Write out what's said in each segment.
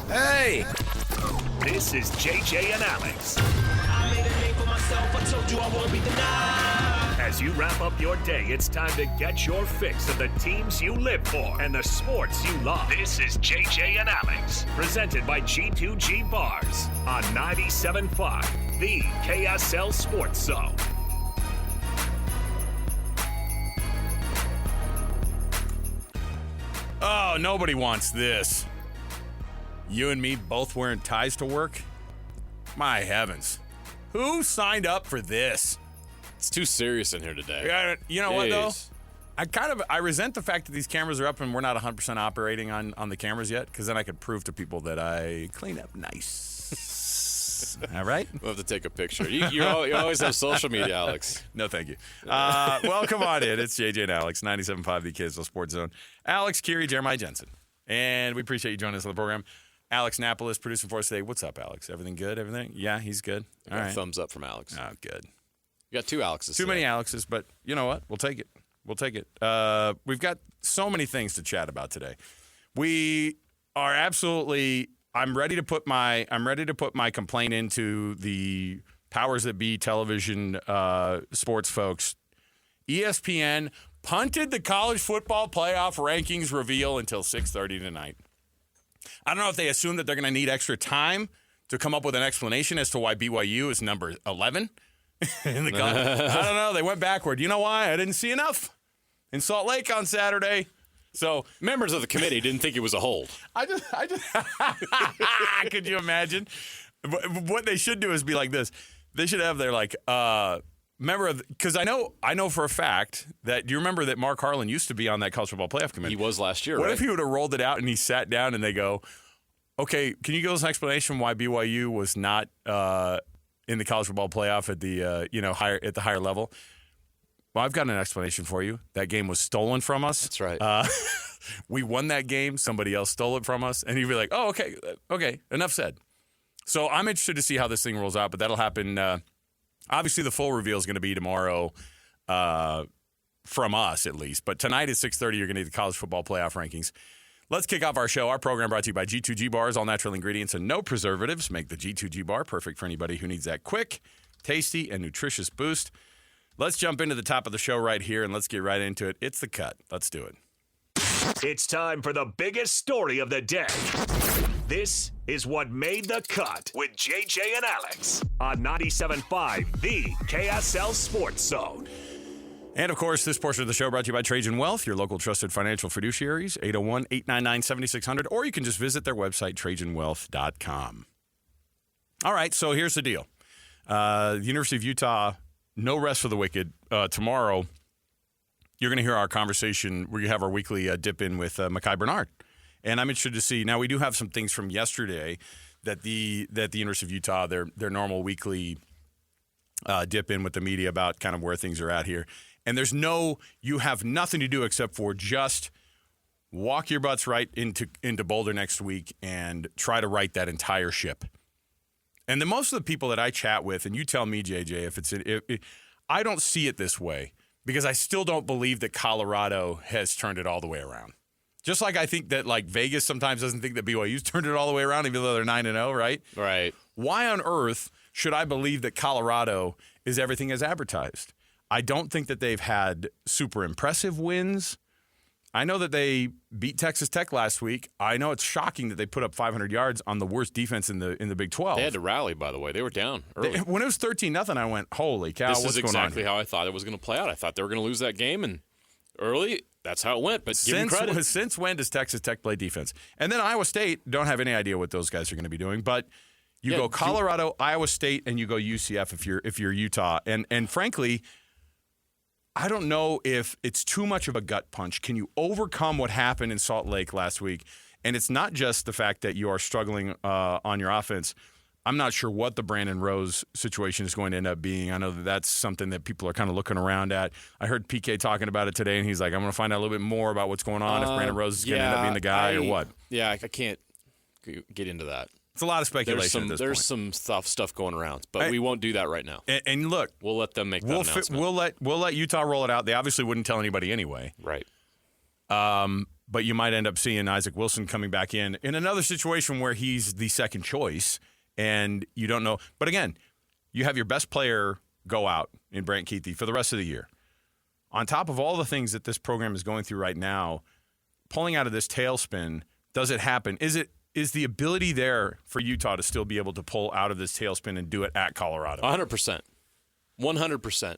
Hey! This is JJ and Alex. I made a name for myself. I told you I won't be denied. As you wrap up your day, it's time to get your fix of the teams you live for and the sports you love. This is JJ and Alex, presented by G2G Bars on 97.5, the KSL Sports Zone. Oh, nobody wants this. You and me both wearing ties to work? My heavens. Who signed up for this? It's too serious in here today. Yeah, you know what, though? Jeez. I resent the fact that these cameras are up and we're not 100% operating on the cameras yet, because then I could prove to people that I clean up nice. All right? We'll have to take a picture. You always have social media, Alex. No, thank you. Well, come on in. It's JJ and Alex, 97.5, the KSL Sports Zone. Alex, Kiri, Jeremiah Jensen. And we appreciate you joining us on the program. Alex Napolis producing for us today. What's up, Alex? Everything good? Everything? Yeah, he's good. All right. Thumbs up from Alex. Oh, good. You got two Alexes. Too many Alexes, but you know what? We'll take it. We've got so many things to chat about today. We are absolutely. I'm ready to put my complaint into the powers that be television sports folks. ESPN punted the college football playoff rankings reveal until 6:30 tonight. I don't know if they assume that they're going to need extra time to come up with an explanation as to why BYU is number 11 in the college. I don't know. They went backward. You know why? I didn't see enough in Salt Lake on Saturday. So members of the committee didn't think it was a hold. I just could you imagine? What they should do is be like this. They should have their because I know for a fact that, do you remember that Mark Harlan used to be on that college football playoff committee? He was last year, What right? if he would have rolled it out and he sat down and they go, okay, can you give us an explanation why BYU was not in the college football playoff at the higher level? Well, I've got an explanation for you. That game was stolen from us. That's right. We won that game. Somebody else stole it from us. And he'd be like, oh, okay, enough said. So I'm interested to see how this thing rolls out, but that'll happen. Obviously, the full reveal is going to be tomorrow from us, at least. But tonight at 6:30, you're going to get the college football playoff rankings. Let's kick off our show. Our program brought to you by G2G Bars. All natural ingredients and no preservatives make the G2G Bar perfect for anybody who needs that quick, tasty, and nutritious boost. Let's jump into the top of the show right here, and let's get right into it. It's The Cut. Let's do it. It's time for the biggest story of the day. This is what made the cut with JJ and Alex on 97.5, the KSL Sports Zone. And, of course, this portion of the show brought to you by Trajan Wealth, your local trusted financial fiduciaries, 801-899-7600, or you can just visit their website, trajanwealth.com. All right, so here's the deal. The University of Utah, no rest for the wicked. Tomorrow, you're going to hear our conversation. We have our weekly dip in with Mekhi Bernard. And I'm interested to see. Now, we do have some things from yesterday that the University of Utah, their normal weekly dip in with the media about kind of where things are at here. And you have nothing to do except for just walk your butts right into Boulder next week and try to right that entire ship. And most of the people that I chat with, and you tell me, JJ, I don't see it this way because I still don't believe that Colorado has turned it all the way around. Just like I think that Vegas sometimes doesn't think that BYU's turned it all the way around, even though they're 9-0, right? Right. Why on earth should I believe that Colorado is everything as advertised? I don't think that they've had super impressive wins. I know that they beat Texas Tech last week. I know it's shocking that they put up 500 yards on the worst defense in the Big 12. They had to rally, by the way. They were down early. When it was 13-0, I went, holy cow, what's going on? This is exactly how I thought it was going to play out. I thought they were going to lose that game, and early, that's how it went. But give them credit. Since when does Texas Tech play defense? And then Iowa State, don't have any idea what those guys are going to be doing. But you go Colorado, Iowa State, and you go UCF if you're Utah. And frankly, I don't know if it's too much of a gut punch. Can you overcome what happened in Salt Lake last week? And it's not just the fact that you are struggling on your offense. I'm not sure what the Brandon Rose situation is going to end up being. I know that that's something that people are kind of looking around at. I heard PK talking about it today, and he's like, I'm going to find out a little bit more about what's going on, if Brandon Rose is going to end up being the guy or what. Yeah, I can't get into that. It's a lot of speculation at this point. There's some stuff going around, but we won't do that right now. And look, we'll let them make that announcement. We'll let Utah roll it out. They obviously wouldn't tell anybody anyway. Right. But you might end up seeing Isaac Wilson coming back in another situation where he's the second choice, and you don't know. But again, you have your best player go out in Brant Kuithe for the rest of the year. On top of all the things that this program is going through right now, pulling out of this tailspin, does it happen? Is the ability there for Utah to still be able to pull out of this tailspin and do it at Colorado? 100%. 100%.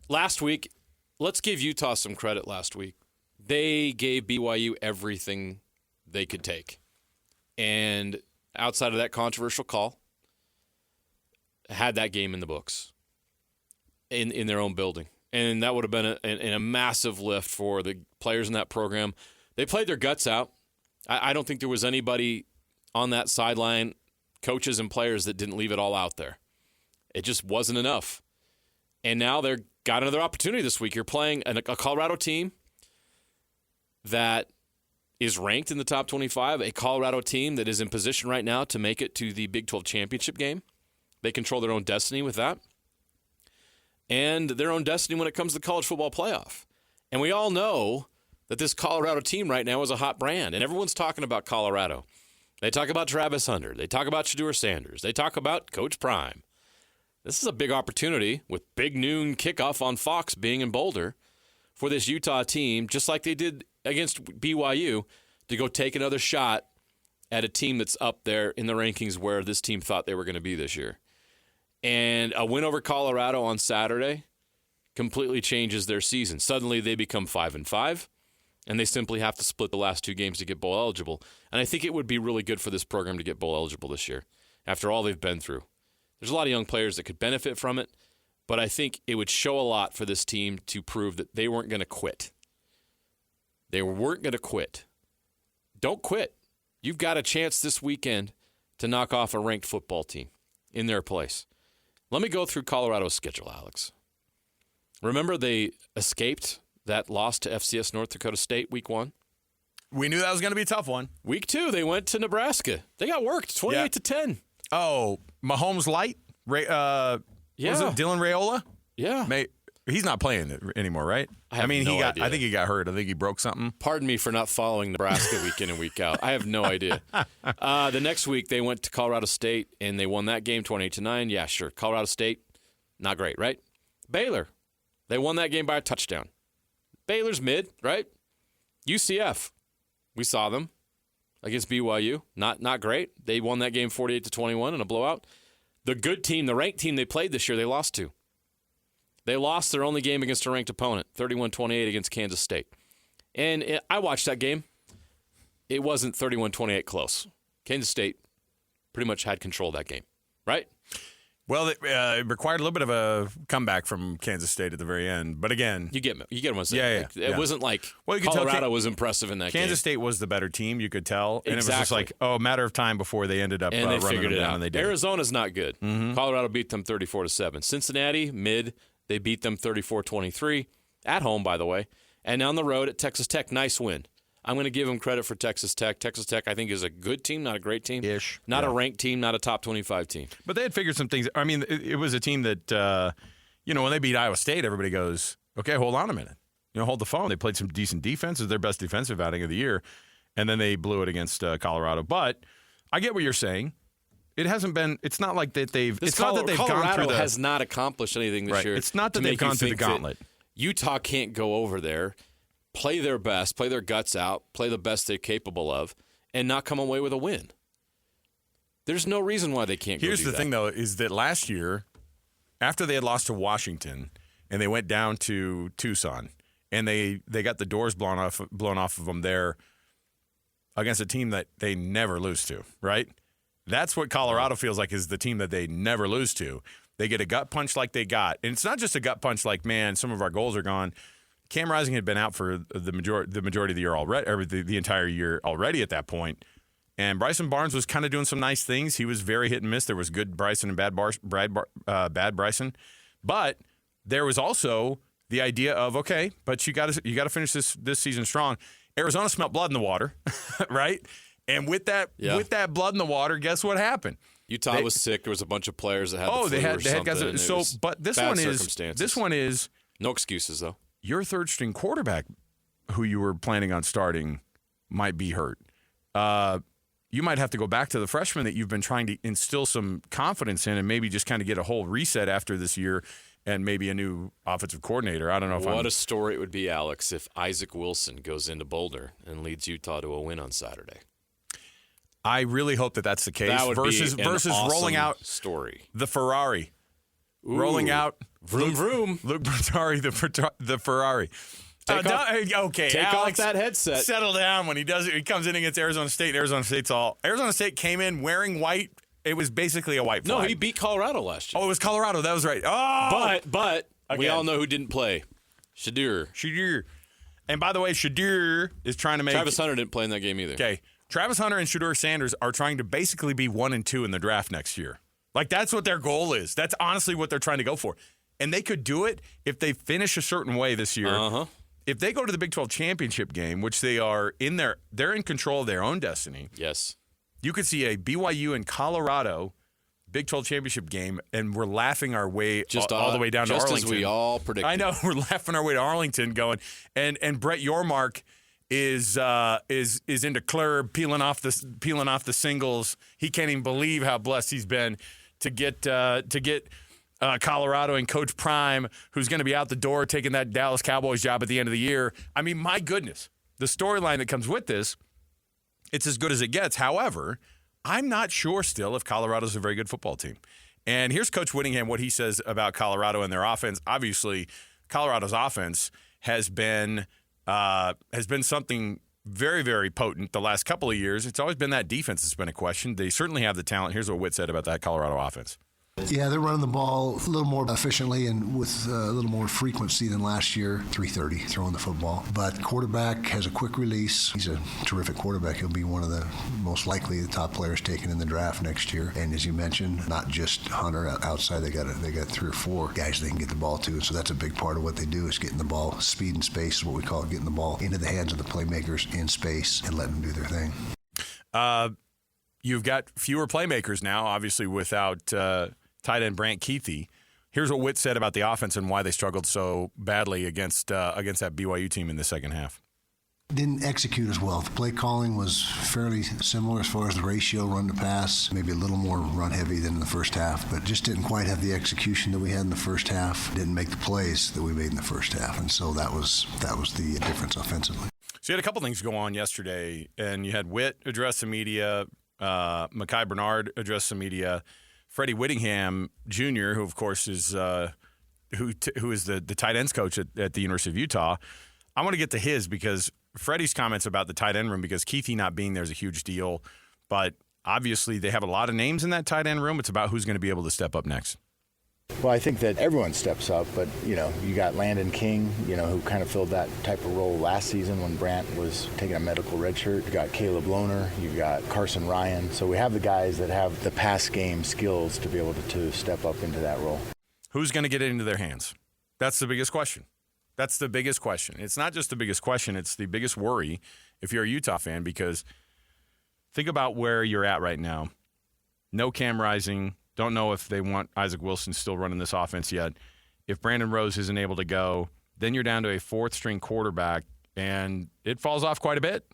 Last week, let's give Utah some credit last week. They gave BYU everything they could take. And outside of that controversial call, had that game in the books in their own building. And that would have been a massive lift for the players in that program. They played their guts out. I don't think there was anybody on that sideline, coaches and players, that didn't leave it all out there. It just wasn't enough. And now they've got another opportunity this week. You're playing a Colorado team that is ranked in the top 25, a Colorado team that is in position right now to make it to the Big 12 championship game. They control their own destiny with that. And their own destiny when it comes to the college football playoff. And we all know that this Colorado team right now is a hot brand, and everyone's talking about Colorado. They talk about Travis Hunter. They talk about Shedeur Sanders. They talk about Coach Prime. This is a big opportunity with big noon kickoff on Fox being in Boulder for this Utah team, just like they did against BYU, to go take another shot at a team that's up there in the rankings where this team thought they were going to be this year. And a win over Colorado on Saturday completely changes their season. Suddenly they become 5-5, and they simply have to split the last two games to get bowl eligible. And I think it would be really good for this program to get bowl eligible this year after all they've been through. There's a lot of young players that could benefit from it, but I think it would show a lot for this team to prove that they weren't going to quit. They weren't going to quit. Don't quit. You've got a chance this weekend to knock off a ranked football team in their place. Let me go through Colorado's schedule, Alex. Remember they escaped that loss to FCS North Dakota State week 1? We knew that was going to be a tough one. Week 2, they went to Nebraska. They got worked 28-10. Oh, Mahomes light? Was it Dylan Raiola? Yeah. He's not playing it anymore, right? I think he got hurt. I think he broke something. Pardon me for not following Nebraska week in and week out. I have no idea. The next week, they went to Colorado State, and they won that game 28-9. Yeah, sure. Colorado State, not great, right? Baylor, they won that game by a touchdown. Baylor's mid, right? UCF, we saw them against BYU. Not great. They won that game 48-21 in a blowout. The good team, the ranked team they played this year, they lost to. They lost their only game against a ranked opponent, 31-28 against Kansas State. And I watched that game. It wasn't 31-28 close. Kansas State pretty much had control of that game, right? Well, it required a little bit of a comeback from Kansas State at the very end. But again, you get what I'm saying. Yeah. It wasn't like Colorado was impressive in that game. Kansas State was the better team, you could tell. And exactly. It was just like, a matter of time before they ended up and they running figured them it down, out. and they did. Arizona's not good. Mm-hmm. Colorado beat them 34-7. Cincinnati, mid. They beat them 34-23 at home, by the way. And on the road at Texas Tech, nice win. I'm going to give them credit for Texas Tech. Texas Tech, I think, is a good team, not a great team. Not a ranked team, not a top 25 team. But they had figured some things. I mean, it was a team that, when they beat Iowa State, everybody goes, okay, hold on a minute. Hold the phone. They played some decent defense. It's their best defensive outing of the year. And then they blew it against Colorado. But I get what you're saying. It hasn't been. It's not like that they've. It's not that they've gone through. Has not accomplished anything this year. It's not that they've gone through the gauntlet. Utah can't go over there, play their best, play their guts out, play the best they're capable of, and not come away with a win. There's no reason why they can't. Here's the thing, though, is that last year, after they had lost to Washington, and they went down to Tucson, and they got the doors blown off of them there against a team that they never lose to, right? That's what Colorado feels like is the team that they never lose to. They get a gut punch like they got. And it's not just a gut punch like, man, some of our goals are gone. Cam Rising had been out for the majority of the year already, or the entire year already at that point. And Bryson Barnes was kind of doing some nice things. He was very hit and miss. There was good Bryson and bad Bryson. But there was also the idea of, okay, but you got to finish this season strong. Arizona smelled blood in the water, right? And with that blood in the water, guess what happened? Utah was sick. There was a bunch of players that had the flu they had guys. So, but this one is no excuses though. Your third string quarterback who you were planning on starting might be hurt. You might have to go back to the freshman that you've been trying to instill some confidence in and maybe just kind of get a whole reset after this year and maybe a new offensive coordinator. I don't know if What a story it would be, Alex, if Isaac Wilson goes into Boulder and leads Utah to a win on Saturday. I really hope that that's the case. That would versus be an awesome rolling out story. the Ferrari. Ooh. Rolling out Vroom, vroom. Luke Bertari, the Ferrari. Take Alex, off that headset. Settle down when he does it. He comes in against Arizona State. Arizona State came in wearing white. It was basically a white flag. No, he beat Colorado last year. Oh, it was Colorado. That was right. Oh, But we Again. all know who didn't play. Shadir. And by the way, Shadir is trying to make Travis Hunter didn't play in that game either. Okay, Travis Hunter and Shadur Sanders are trying to basically be 1 and 2 in the draft next year. Like, that's what their goal is. That's honestly what they're trying to go for. And they could do it if they finish a certain way this year. Uh-huh. If they go to the Big 12 championship game, which they're in control of their own destiny. Yes. You could see a BYU and Colorado Big 12 championship game, and we're laughing our way all the way down to Arlington. Just as we all predicted. I know, we're laughing our way to Arlington going, and Brett Yormark is into Club peeling off the singles. He can't even believe how blessed he's been to get Colorado and Coach Prime, who's going to be out the door taking that Dallas Cowboys job at the end of the year. I mean, my goodness, the storyline that comes with this, it's as good as it gets. However, I'm not sure still if Colorado's a very good football team. And here's Coach Whittingham, what he says about Colorado and their offense. Obviously, Colorado's offense has been something very, very potent the last couple of years. It's always been that defense that's been a question. They certainly have the talent. Here's what Witt said about that Colorado offense. Yeah, they're running the ball a little more efficiently and with a little more frequency than last year. 330 throwing the football. But quarterback has a quick release. He's a terrific quarterback. He'll be one of the most likely the top players taken in the draft next year. And as you mentioned, not just Hunter outside. They got 3 or 4 guys they can get the ball to. So that's a big part of what they do is getting the ball. Speed and space is what we call it, getting the ball into the hands of the playmakers in space and letting them do their thing. You've got fewer playmakers now, obviously, without tight end Brant Keithy. Here's what Witt said about the offense and why they struggled so badly against that BYU team in the second half. Didn't execute as well. The play calling was fairly similar as far as the ratio run to pass, maybe a little more run heavy than in the first half, but just didn't quite have the execution that we had in the first half. Didn't make the plays that we made in the first half, and so that was the difference offensively. So you had a couple things go on yesterday, and you had Witt address the media, Mekhi Bernard address the media, Freddie Whittingham Jr., who of course is who is the tight ends coach at the University of Utah. I want to get to his because Freddie's comments about the tight end room, because Keithy not being there is a huge deal, but obviously they have a lot of names in that tight end room. It's about who's going to be able to step up next. Well, I think that everyone steps up, but, you got Landon King, who kind of filled that type of role last season when Brant was taking a medical red shirt. You got Caleb Lohner, you got Carson Ryan. So we have the guys that have the pass game skills to be able to step up into that role. Who's going to get it into their hands? That's the biggest question. That's the biggest question. It's not just the biggest question, it's the biggest worry if you're a Utah fan, because think about where you're at right now. No Cam Rising. Don't know if they want Isaac Wilson still running this offense yet. If Brandon Rose isn't able to go, then you're down to a 4th-string quarterback, and it falls off quite a bit.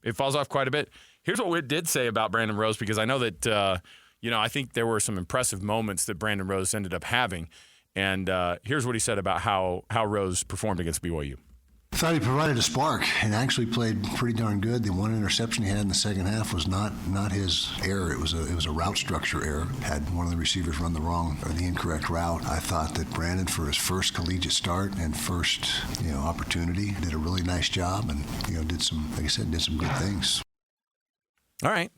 Here's what Witt did say about Brandon Rose, because I know that, I think there were some impressive moments that Brandon Rose ended up having. And here's what he said about how Rose performed against BYU. I thought he provided a spark and actually played pretty darn good. The one interception he had in the second half was not his error. It was a route structure error. Had one of the receivers run the incorrect route. I thought that Brandon, for his first collegiate start and first opportunity, did a really nice job and did some good things. All right.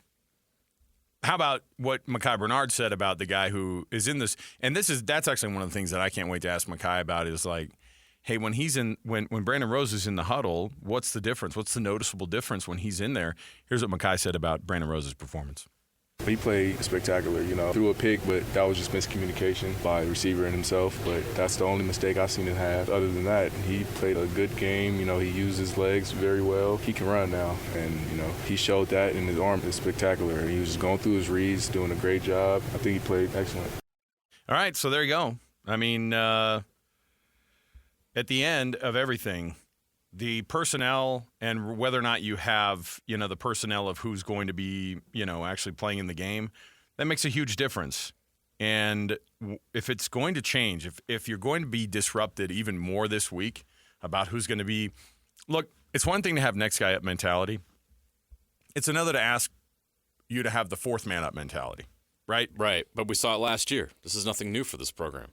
How about what Mekhi Bernard said about the guy who is in this? And that's actually one of the things that I can't wait to ask Mekhi about is like, hey, when Brandon Rose is in the huddle, what's the difference? What's the noticeable difference when he's in there? Here's what Mekhi said about Brandon Rose's performance. He played spectacular, threw a pick, but that was just miscommunication by the receiver and himself. But that's the only mistake I've seen him have. Other than that, he played a good game. He used his legs very well. He can run now, and he showed that, and his arm is spectacular. He was just going through his reads, doing a great job. I think he played excellent. All right, so there you go. I mean, at the end of everything, the personnel and whether or not you have, the personnel of who's going to be, actually playing in the game, that makes a huge difference. And if it's going to change, if you're going to be disrupted even more this week about who's going to be – look, it's one thing to have next guy up mentality. It's another to ask you to have the fourth man up mentality, right? Right, but we saw it last year. This is nothing new for this program.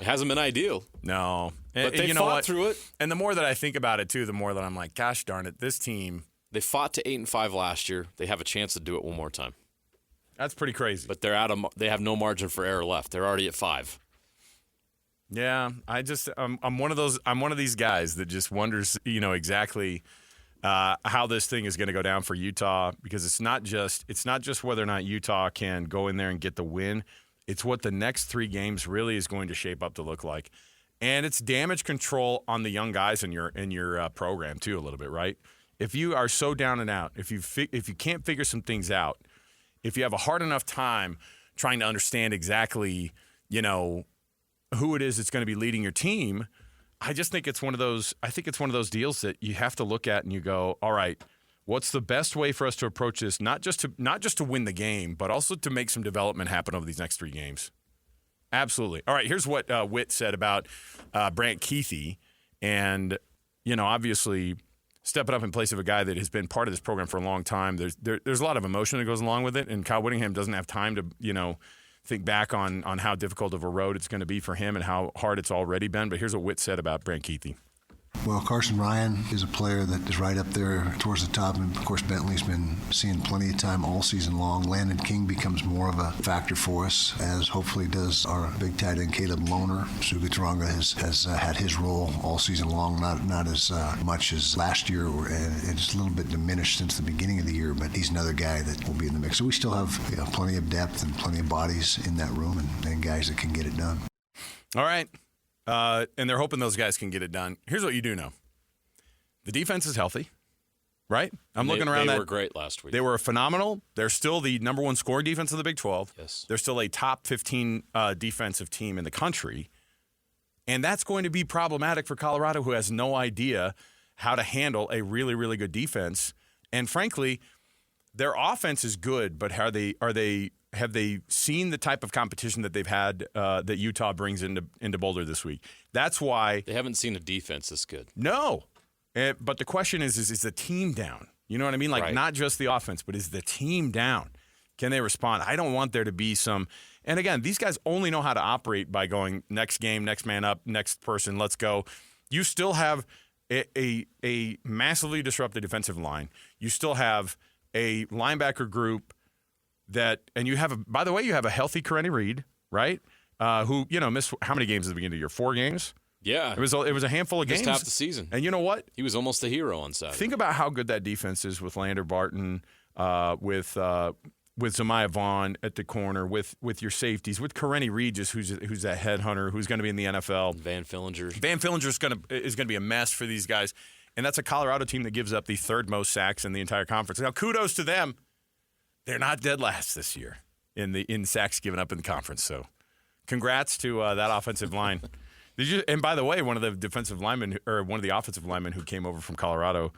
It hasn't been ideal. No. But they fought through it. And the more that I think about it, too, the more that I'm like, gosh darn it, this team – they fought to 8-5 last year. They have a chance to do it one more time. That's pretty crazy. But they have no margin for error left. They're already at 5. Yeah, I'm one of these guys that just wonders, exactly how this thing is going to go down for Utah, because it's not just whether or not Utah can go in there and get the win. It's what the next 3 games really is going to shape up to look like. And it's damage control on the young guys in your program too, a little bit, right? If you are so down and out, if you can't figure some things out, if you have a hard enough time trying to understand exactly, who it is that's going to be leading your team, I just think it's one of those. I think it's one of those deals that you have to look at and you go, all right, what's the best way for us to approach this? Not just to win the game, but also to make some development happen over these next 3 games. Absolutely. All right. Here's what Witt said about Brant Keithy, and obviously, stepping up in place of a guy that has been part of this program for a long time. There's a lot of emotion that goes along with it, and Kyle Whittingham doesn't have time to, think back on how difficult of a road it's going to be for him and how hard it's already been. But here's what Witt said about Brant Keithy. Well, Carson Ryan is a player that is right up there towards the top. And, of course, Bentley's been seeing plenty of time all season long. Landon King becomes more of a factor for us, as hopefully does our big tight end Caleb Lohner. Suga Taranga has had his role all season long, not as much as last year, and it's a little bit diminished since the beginning of the year, but he's another guy that will be in the mix. So we still have plenty of depth and plenty of bodies in that room and guys that can get it done. All right. And they're hoping those guys can get it done. Here's what you do know. The defense is healthy, right? Looking around. They were great last week. They were phenomenal. They're still the number 1 scoring defense of the Big 12. Yes. They're still a top 15 defensive team in the country. And that's going to be problematic for Colorado, who has no idea how to handle a really, really good defense. And frankly, their offense is good, but have they seen the type of competition that they've had that Utah brings into Boulder this week? That's why they haven't seen a defense this good. No, but the question is the team down? You know what I mean? Like, right. Not just the offense, but is the team down? Can they respond? I don't want there to be some. And again, these guys only know how to operate by going next game, next man up, next person, let's go. You still have a massively disrupted defensive line. You still have a linebacker group and you have by the way, you have a healthy Commitee Reed, right? Who missed how many games at the beginning of the year? 4 games. Yeah, it was a handful of games. Just half the season. And you know what? He was almost a hero on Saturday. Think about how good that defense is with Lander Barton, with Zamiah Vaughn at the corner, with your safeties, with Commitee Reed, who's that headhunter who's going to be in the NFL. Van Fillinger is going to be a mess for these guys. And that's a Colorado team that gives up the 3rd most sacks in the entire conference. Now, kudos to them. They're not dead last this year in sacks given up in the conference. So, congrats to that offensive line. And by the way, one of the offensive linemen who came over from Colorado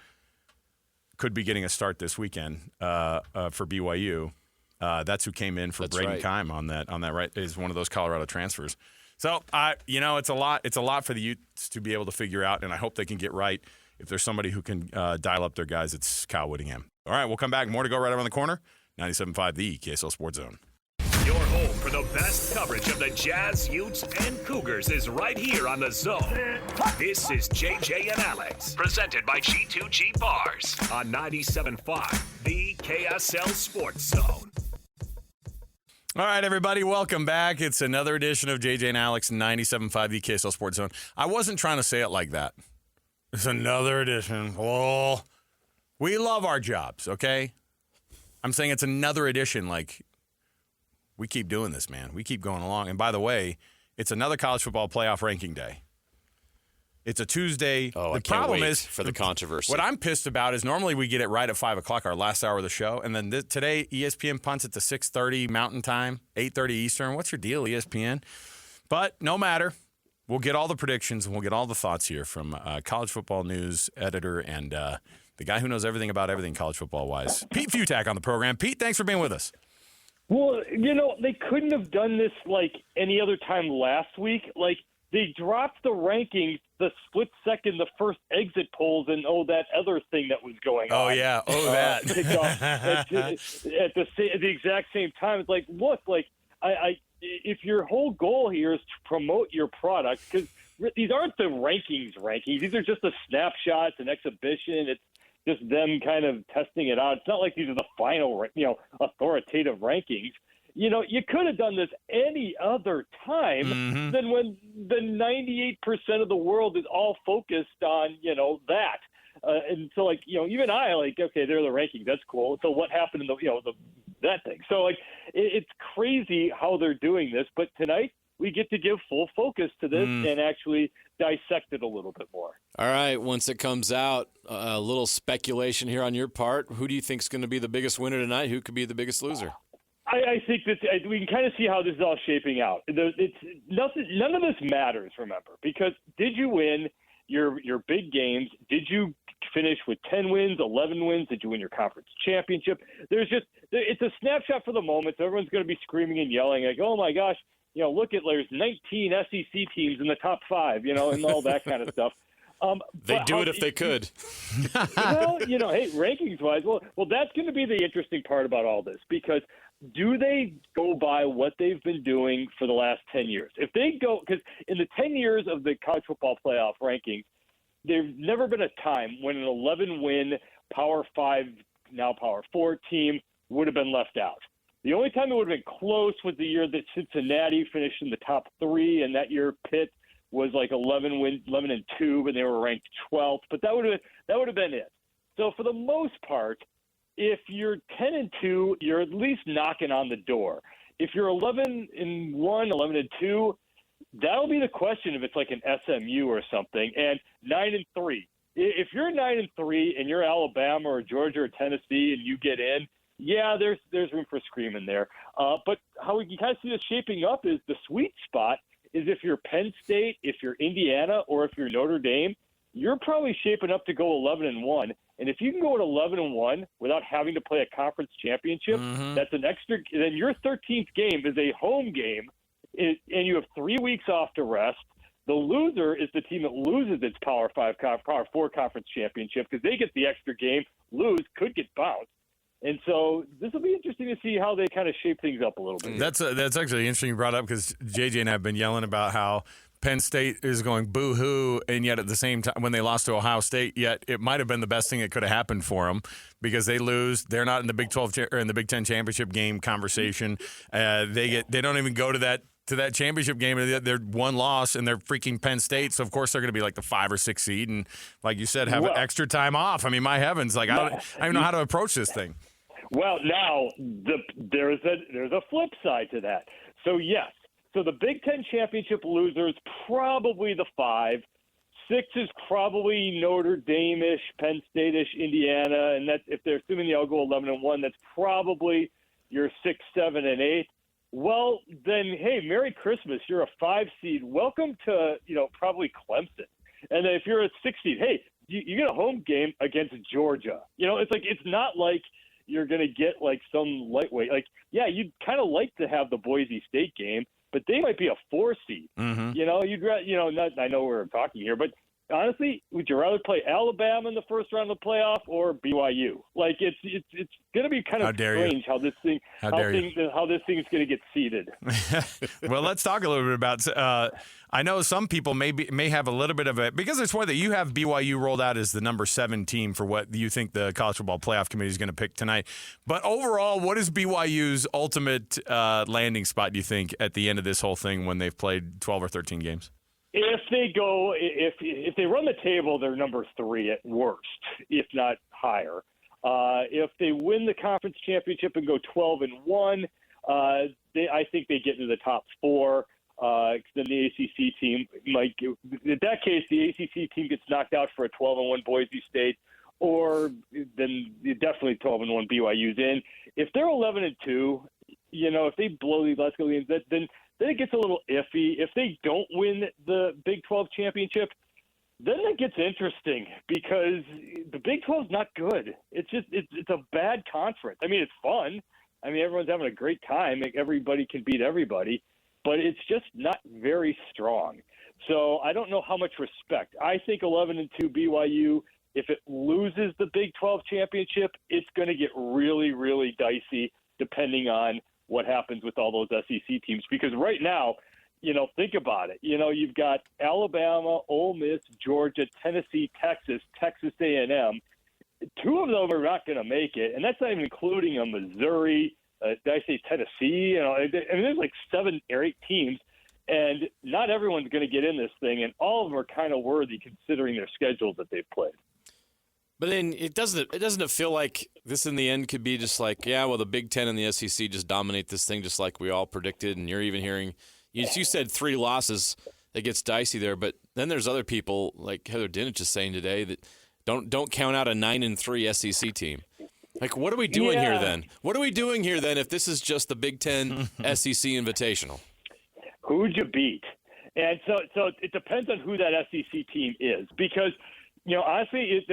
could be getting a start this weekend for BYU. That's who came in for Braden Keim on that right, is one of those Colorado transfers. So, it's a lot. It's a lot for the Utes to be able to figure out, and I hope they can get right. If there's somebody who can dial up their guys, it's Kyle Whittingham. All right, we'll come back. More to go right around the corner. 97.5, the KSL Sports Zone. Your home for the best coverage of the Jazz, Utes, and Cougars is right here on The Zone. This is JJ and Alex, presented by G2G Bars on 97.5, the KSL Sports Zone. All right, everybody, welcome back. It's another edition of JJ and Alex, 97.5, the KSL Sports Zone. I wasn't trying to say it like that. It's another edition. Oh, we love our jobs, okay? I'm saying it's another edition. Like, we keep doing this, man. We keep going along. And by the way, it's another college football playoff ranking day. It's a Tuesday. Oh, the I can't problem wait is for the controversy. What I'm pissed about is normally we get it right at 5 o'clock, our last hour of the show. And then today, ESPN punts it to 6:30 Mountain Time, 8:30 Eastern. What's your deal, ESPN? But no matter. We'll get all the predictions and we'll get all the thoughts here from college football news editor and the guy who knows everything about everything college football-wise, Pete Futak on the program. Pete, thanks for being with us. Well, they couldn't have done this like any other time last week. Like, they dropped the rankings the split second the first exit polls and that other thing that was going on. Oh, yeah. That. At the exact same time. It's like, look, like, if your whole goal here is to promote your product, because these aren't the rankings. These are just the snapshots and exhibition. It's just them kind of testing it out. It's not like these are the final, authoritative rankings. You could have done this any other time than when the 98% of the world is all focused on, that. And so, like, even I, like, okay, they're the rankings. That's cool. So what happened in that thing? So, like, it's crazy how they're doing this. But tonight we get to give full focus to this and actually dissect it a little bit more. All right. Once it comes out, a little speculation here on your part. Who do you think is going to be the biggest winner tonight? Who could be the biggest loser? I think that we can kind of see how this is all shaping out. It's nothing. None of this matters, remember, because did you win your big games? Did you finish with 10 wins, 11 wins? Did you win your conference championship? It's a snapshot for the moment. So everyone's going to be screaming and yelling like, oh my gosh, look at there's 19 SEC teams in the top 5, and all that kind of stuff. They'd do it if they could. Well, hey, rankings-wise, well, that's going to be the interesting part about all this, because do they go by what they've been doing for the last 10 years? If they go, because in the 10 years of the college football playoff rankings, there's never been a time when an 11-win Power 5, now Power 4 team would have been left out. The only time it would have been close was the year that Cincinnati finished in the top 3, and that year Pitt was like 11-2, and they were ranked 12th. But that would have been it. So for the most part, if you're 10-2, you're at least knocking on the door. If you're 11-1, 11-2, that'll be the question if it's like an SMU or something. And 9-3, if you're 9-3 and you're Alabama or Georgia or Tennessee and you get in, yeah, there's room for screaming there. But how we can kind of see this shaping up is the sweet spot is if you're Penn State, if you're Indiana, or if you're Notre Dame, you're probably shaping up to go 11-1. And if you can go at 11-1 without having to play a conference championship, that's an extra. Then your 13th game is a home game, and you have 3 weeks off to rest. The loser is the team that loses its Power 4 conference championship because they get the extra game, could get bounced. And so this will be interesting to see how they kind of shape things up a little bit. That's actually interesting you brought up because JJ and I have been yelling about how Penn State is going boo-hoo, and yet at the same time, when they lost to Ohio State, yet it might have been the best thing that could have happened for them because they lose. They're not in the Big 12 or in the Big 10 championship game conversation. They don't even go to that championship game. They're one loss, and they're freaking Penn State. So of course they're going to be like the 5 or 6 seed, and like you said, have extra time off. I mean, my heavens, like I don't even know how to approach this thing. Well, now there's a flip side to that. So yes. So the Big Ten championship loser is probably the 5. 6 is probably Notre Dame-ish, Penn State-ish, Indiana, and that if they're assuming they all go 11-1, that's probably your 6, 7, and 8. Well, then, hey, Merry Christmas! You're a 5 seed. Welcome to probably Clemson. And then if you're a 6 seed, hey, you get a home game against Georgia. It's not like you're going to get like some lightweight. Like, yeah, you'd kind of like to have the Boise State game. But they might be a 4 seed. I know we're talking here, but honestly, would you rather play Alabama in the first round of the playoff or BYU? Like it's going to be kind of strange how this thing's going to get seeded. Well, let's talk a little bit about. I know some people may have a little bit of it because it's one that you have BYU rolled out as the number 7 team for what you think the College Football Playoff Committee is going to pick tonight. But overall, what is BYU's ultimate landing spot, do you think, at the end of this whole thing when they've played 12 or 13 games? If they run the table, they're number 3 at worst, if not higher. If they win the conference championship and go 12-1, I think they get into the top 4. Then the ACC team might. In that case, the ACC team gets knocked out for a 12-1 Boise State, or then definitely 12-1 BYU's in. If they're 11-2, if they blow these last couple games, then then it gets a little iffy. If they don't win the Big 12 championship, then it gets interesting because the Big 12 is not good. It's a bad conference. I mean, it's fun. I mean, everyone's having a great time. Everybody can beat everybody, but it's just not very strong. So I don't know how much respect. I think 11-2 BYU, if it loses the Big 12 championship, it's going to get really, really dicey depending on what happens with all those SEC teams. Because right now, think about it. You've got Alabama, Ole Miss, Georgia, Tennessee, Texas, Texas A&M. Two of them are not going to make it, and that's not even including a Missouri. Did I say Tennessee? There's like 7 or 8 teams, and not everyone's going to get in this thing, and all of them are kind of worthy considering their schedules that they've played. But then it doesn't feel like this in the end could be just like, yeah, well, the Big Ten and the SEC just dominate this thing just like we all predicted, and you're even hearing you said 3 losses. It gets dicey there, but then there's other people like Heather Dinich is saying today that don't count out a 9-3 SEC team. Like, what are we doing here then? What are we doing here then if this is just the Big Ten SEC Invitational? Who'd you beat? And so it depends on who that SEC team is because, honestly,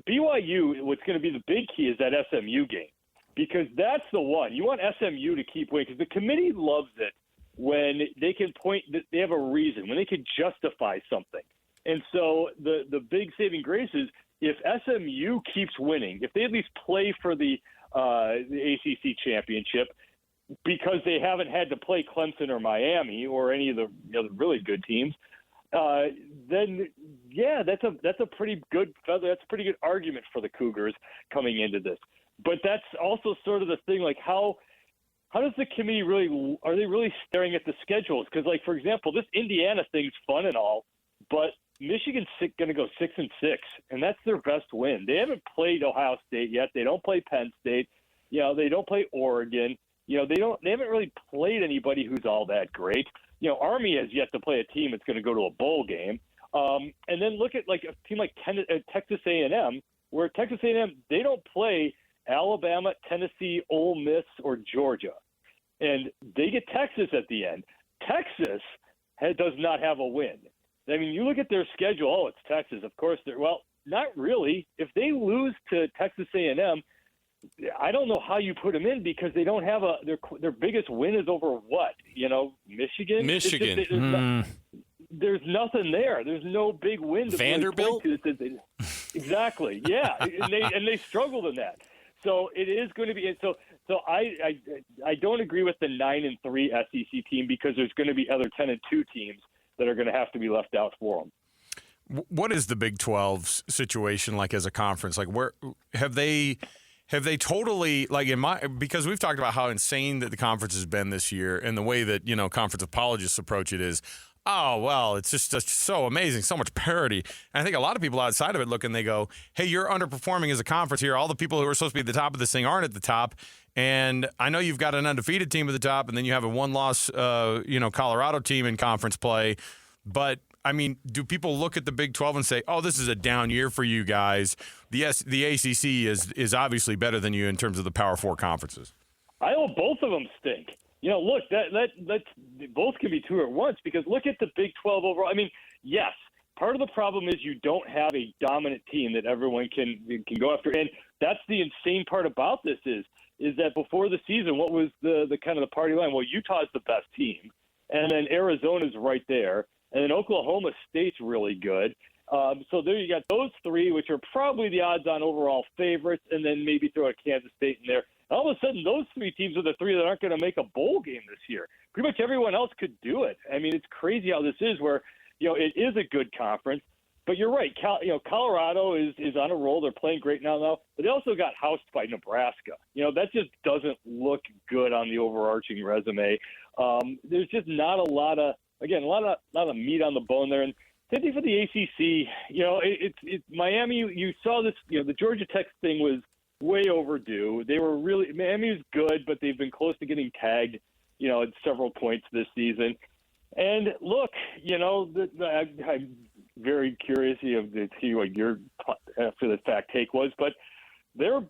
BYU, what's going to be the big key is that SMU game because that's the one. You want SMU to keep winning because the committee loves it when they can point that they have a reason, when they can justify something. And so the big saving grace is if SMU keeps winning, if they at least play for the ACC championship, because they haven't had to play Clemson or Miami or any of the really good teams, then that's a pretty good feather. That's a pretty good argument for the Cougars coming into this. But that's also sort of the thing, like how does the committee are they really staring at the schedules? Because, like, for example, this Indiana thing's fun and all, but Michigan's going to go 6-6, and that's their best win. They haven't played Ohio State yet. They don't play Penn State. They don't play Oregon. They haven't really played anybody who's all that great. Army has yet to play a team that's going to go to a bowl game. And then look at like a team like Texas A&M, where Texas A&M, they don't play Alabama, Tennessee, Ole Miss, or Georgia. And they get Texas at the end. Texas does not have a win. I mean, you look at their schedule, it's Texas. Of course, not really. If they lose to Texas A&M, I don't know how you put them in because they don't have their biggest win is over what? Michigan? Michigan. There's nothing there. There's no big win. Vanderbilt? Exactly. Yeah. and they struggled in that. So it is going to be – so I don't agree with the 9-3 SEC team because there's going to be other 10-2 teams that are going to have to be left out for them. What is the Big 12's situation like as a conference? Like, where have they totally, like, because we've talked about how insane that the conference has been this year and the way that, conference apologists approach it is, oh, well, it's just so amazing, so much parity. And I think a lot of people outside of it look and they go, hey, you're underperforming as a conference here. All the people who are supposed to be at the top of this thing aren't at the top. And I know you've got an undefeated team at the top, and then you have a one-loss, Colorado team in conference play. But, I mean, do people look at the Big 12 and say, oh, this is a down year for you guys? The ACC is obviously better than you in terms of the Power 4 conferences. I know both of them stink. Look, that both can be true at once because look at the Big 12 overall. I mean, yes, part of the problem is you don't have a dominant team that everyone can go after. And that's the insane part about this is that before the season, what was the kind of the party line? Well, Utah's the best team, and then Arizona's right there, and then Oklahoma State's really good. So there you got those three, which are probably the odds-on overall favorites, and then maybe throw a Kansas State in there. All of a sudden, those three teams are the three that aren't going to make a bowl game this year. Pretty much everyone else could do it. I mean, it's crazy how this is where, it is a good conference. But you're right. Colorado is on a roll. They're playing great now. But they also got housed by Nebraska. That just doesn't look good on the overarching resume. There's just not a lot of meat on the bone there. And same thing for the ACC. It's Miami. You saw this. The Georgia Tech thing was way overdue. Miami's good, but they've been close to getting tagged, at several points this season. And look, I'm very curious to see what your after the fact take was, but they're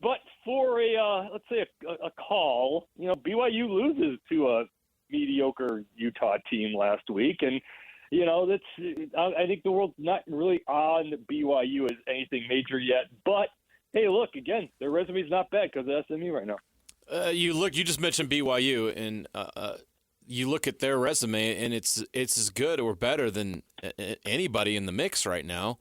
for a let's say a call. BYU loses to a mediocre team last week, and I think the world's not really on BYU as anything major yet. But hey, look, again, their resume's not bad because of SMU right now. You just mentioned BYU, and you look at their resume, and it's as good or better than anybody in the mix right now.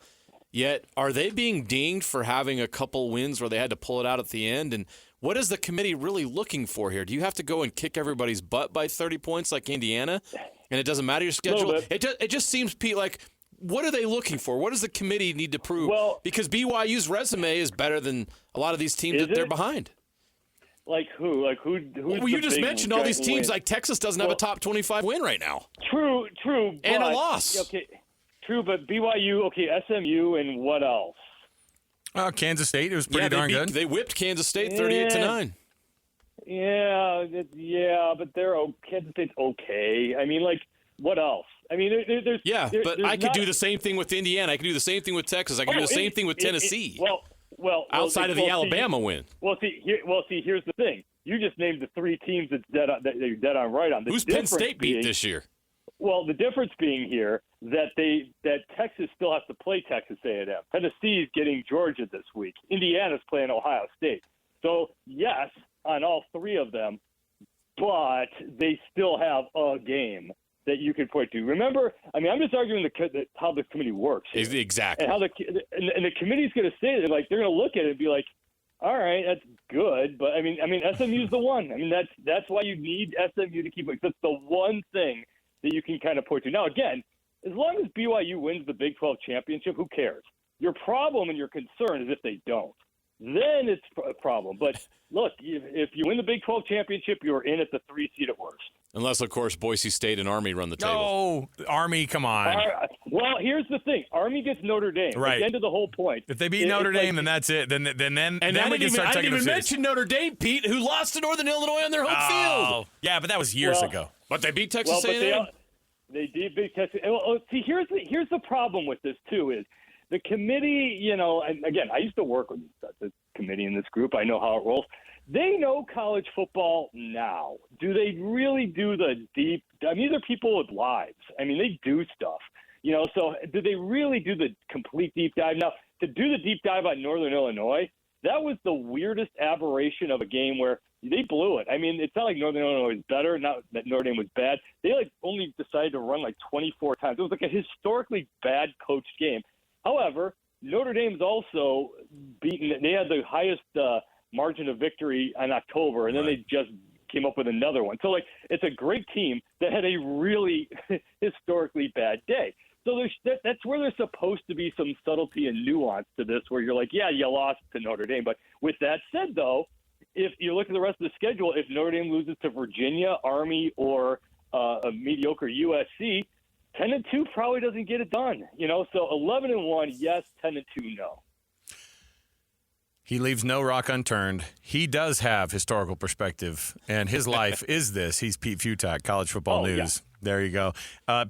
Yet, are they being dinged for having a couple wins where they had to pull it out at the end? And what is the committee really looking for here? Do you have to go and kick everybody's butt by 30 points like Indiana, and it doesn't matter your schedule? It just seems, Pete, like what are they looking for? What does the committee need to prove? Well, because BYU's resume is better than a lot of these teams that they're behind. Like who? Like who? Well, you just mentioned all these teams. Win? Like Texas doesn't have a top 25 win right now. True. And a loss. Okay, true. But BYU, okay, SMU, and what else? Kansas State. It was pretty darn good. They whipped Kansas State 38-9. Yeah, but Kansas State's okay. I mean, like, what else? I mean, but I could do the same thing with Indiana. I could do the same thing with Texas. I could do the same thing with Tennessee. Outside of the Alabama win. Here's the thing. You just named the three teams that you're dead on right on. Who's Penn State beat this year? Well, the difference being here that Texas still has to play Texas A&M. Tennessee is getting Georgia this week. Indiana's playing Ohio State. So, yes, on all three of them, but they still have a game that you can point to. Remember, I mean, I'm just arguing how the committee works here. Exactly. And how the committee's going to say it, like they're going to look at it and be like, all right, that's good, but I mean, SMU's the one. I mean, that's why you need SMU to keep it. That's the one thing that you can kind of point to. Now, again, as long as BYU wins the Big 12 championship, who cares? Your problem and your concern is if they don't. Then it's a problem. But look, if you win the Big 12 championship, you're in at the 3 seed at worst. Unless, of course, Boise State and Army run the table. No, Army, come on. Well, here's the thing. Army gets Notre Dame. Right. At the end of the whole point. If they beat Notre Dame, then that's it. Then we can start I taking didn't even mention Notre Dame, Pete, who lost to Northern Illinois on their home field. Yeah, but that was years ago. But they beat Texas A&M. They did beat Texas. See, here's the problem with this, too, is the committee, and again, I used to work with the committee in this group. I know how it rolls. They know college football now. Do they really do the deep? I mean, these are people with lives. I mean, they do stuff. So do they really do the complete deep dive? Now, to do the deep dive on Northern Illinois, that was the weirdest aberration of a game where they blew it. I mean, it's not like Northern Illinois was better, not that Notre Dame was bad. They only decided to run 24 times. It was like a historically bad coached game. However, Notre Dame's also beaten. They had the highest margin of victory in October, and then they just came up with another one. So, it's a great team that had a really historically bad day. So that's where there's supposed to be some subtlety and nuance to this, where you're like, yeah, you lost to Notre Dame. But with that said, though, if you look at the rest of the schedule, if Notre Dame loses to Virginia, Army, or a mediocre USC, 10-2 probably doesn't get it done. So 11-1, yes. 10-2, no. He leaves no rock unturned. He does have historical perspective, and his life is this. He's Pete Futak, College Football News. Yeah. There you go.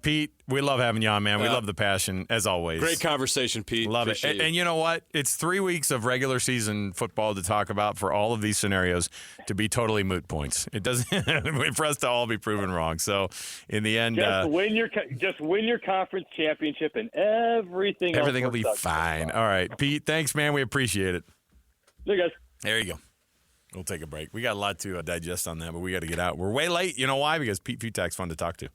Pete, we love having you on, man. We love the passion, as always. Great conversation, Pete. Love Appreciate it. And you know what? It's 3 weeks of regular season football to talk about for all of these scenarios to be totally moot points. It doesn't for us to all be proven wrong. So in the end, just win your conference championship, and everything will be fine. All right, Pete. Thanks, man. We appreciate it. There you guys. There you go. We'll take a break. We got a lot to digest on that, but we got to get out. We're way late. You know why? Because Pete Futak's fun to talk to.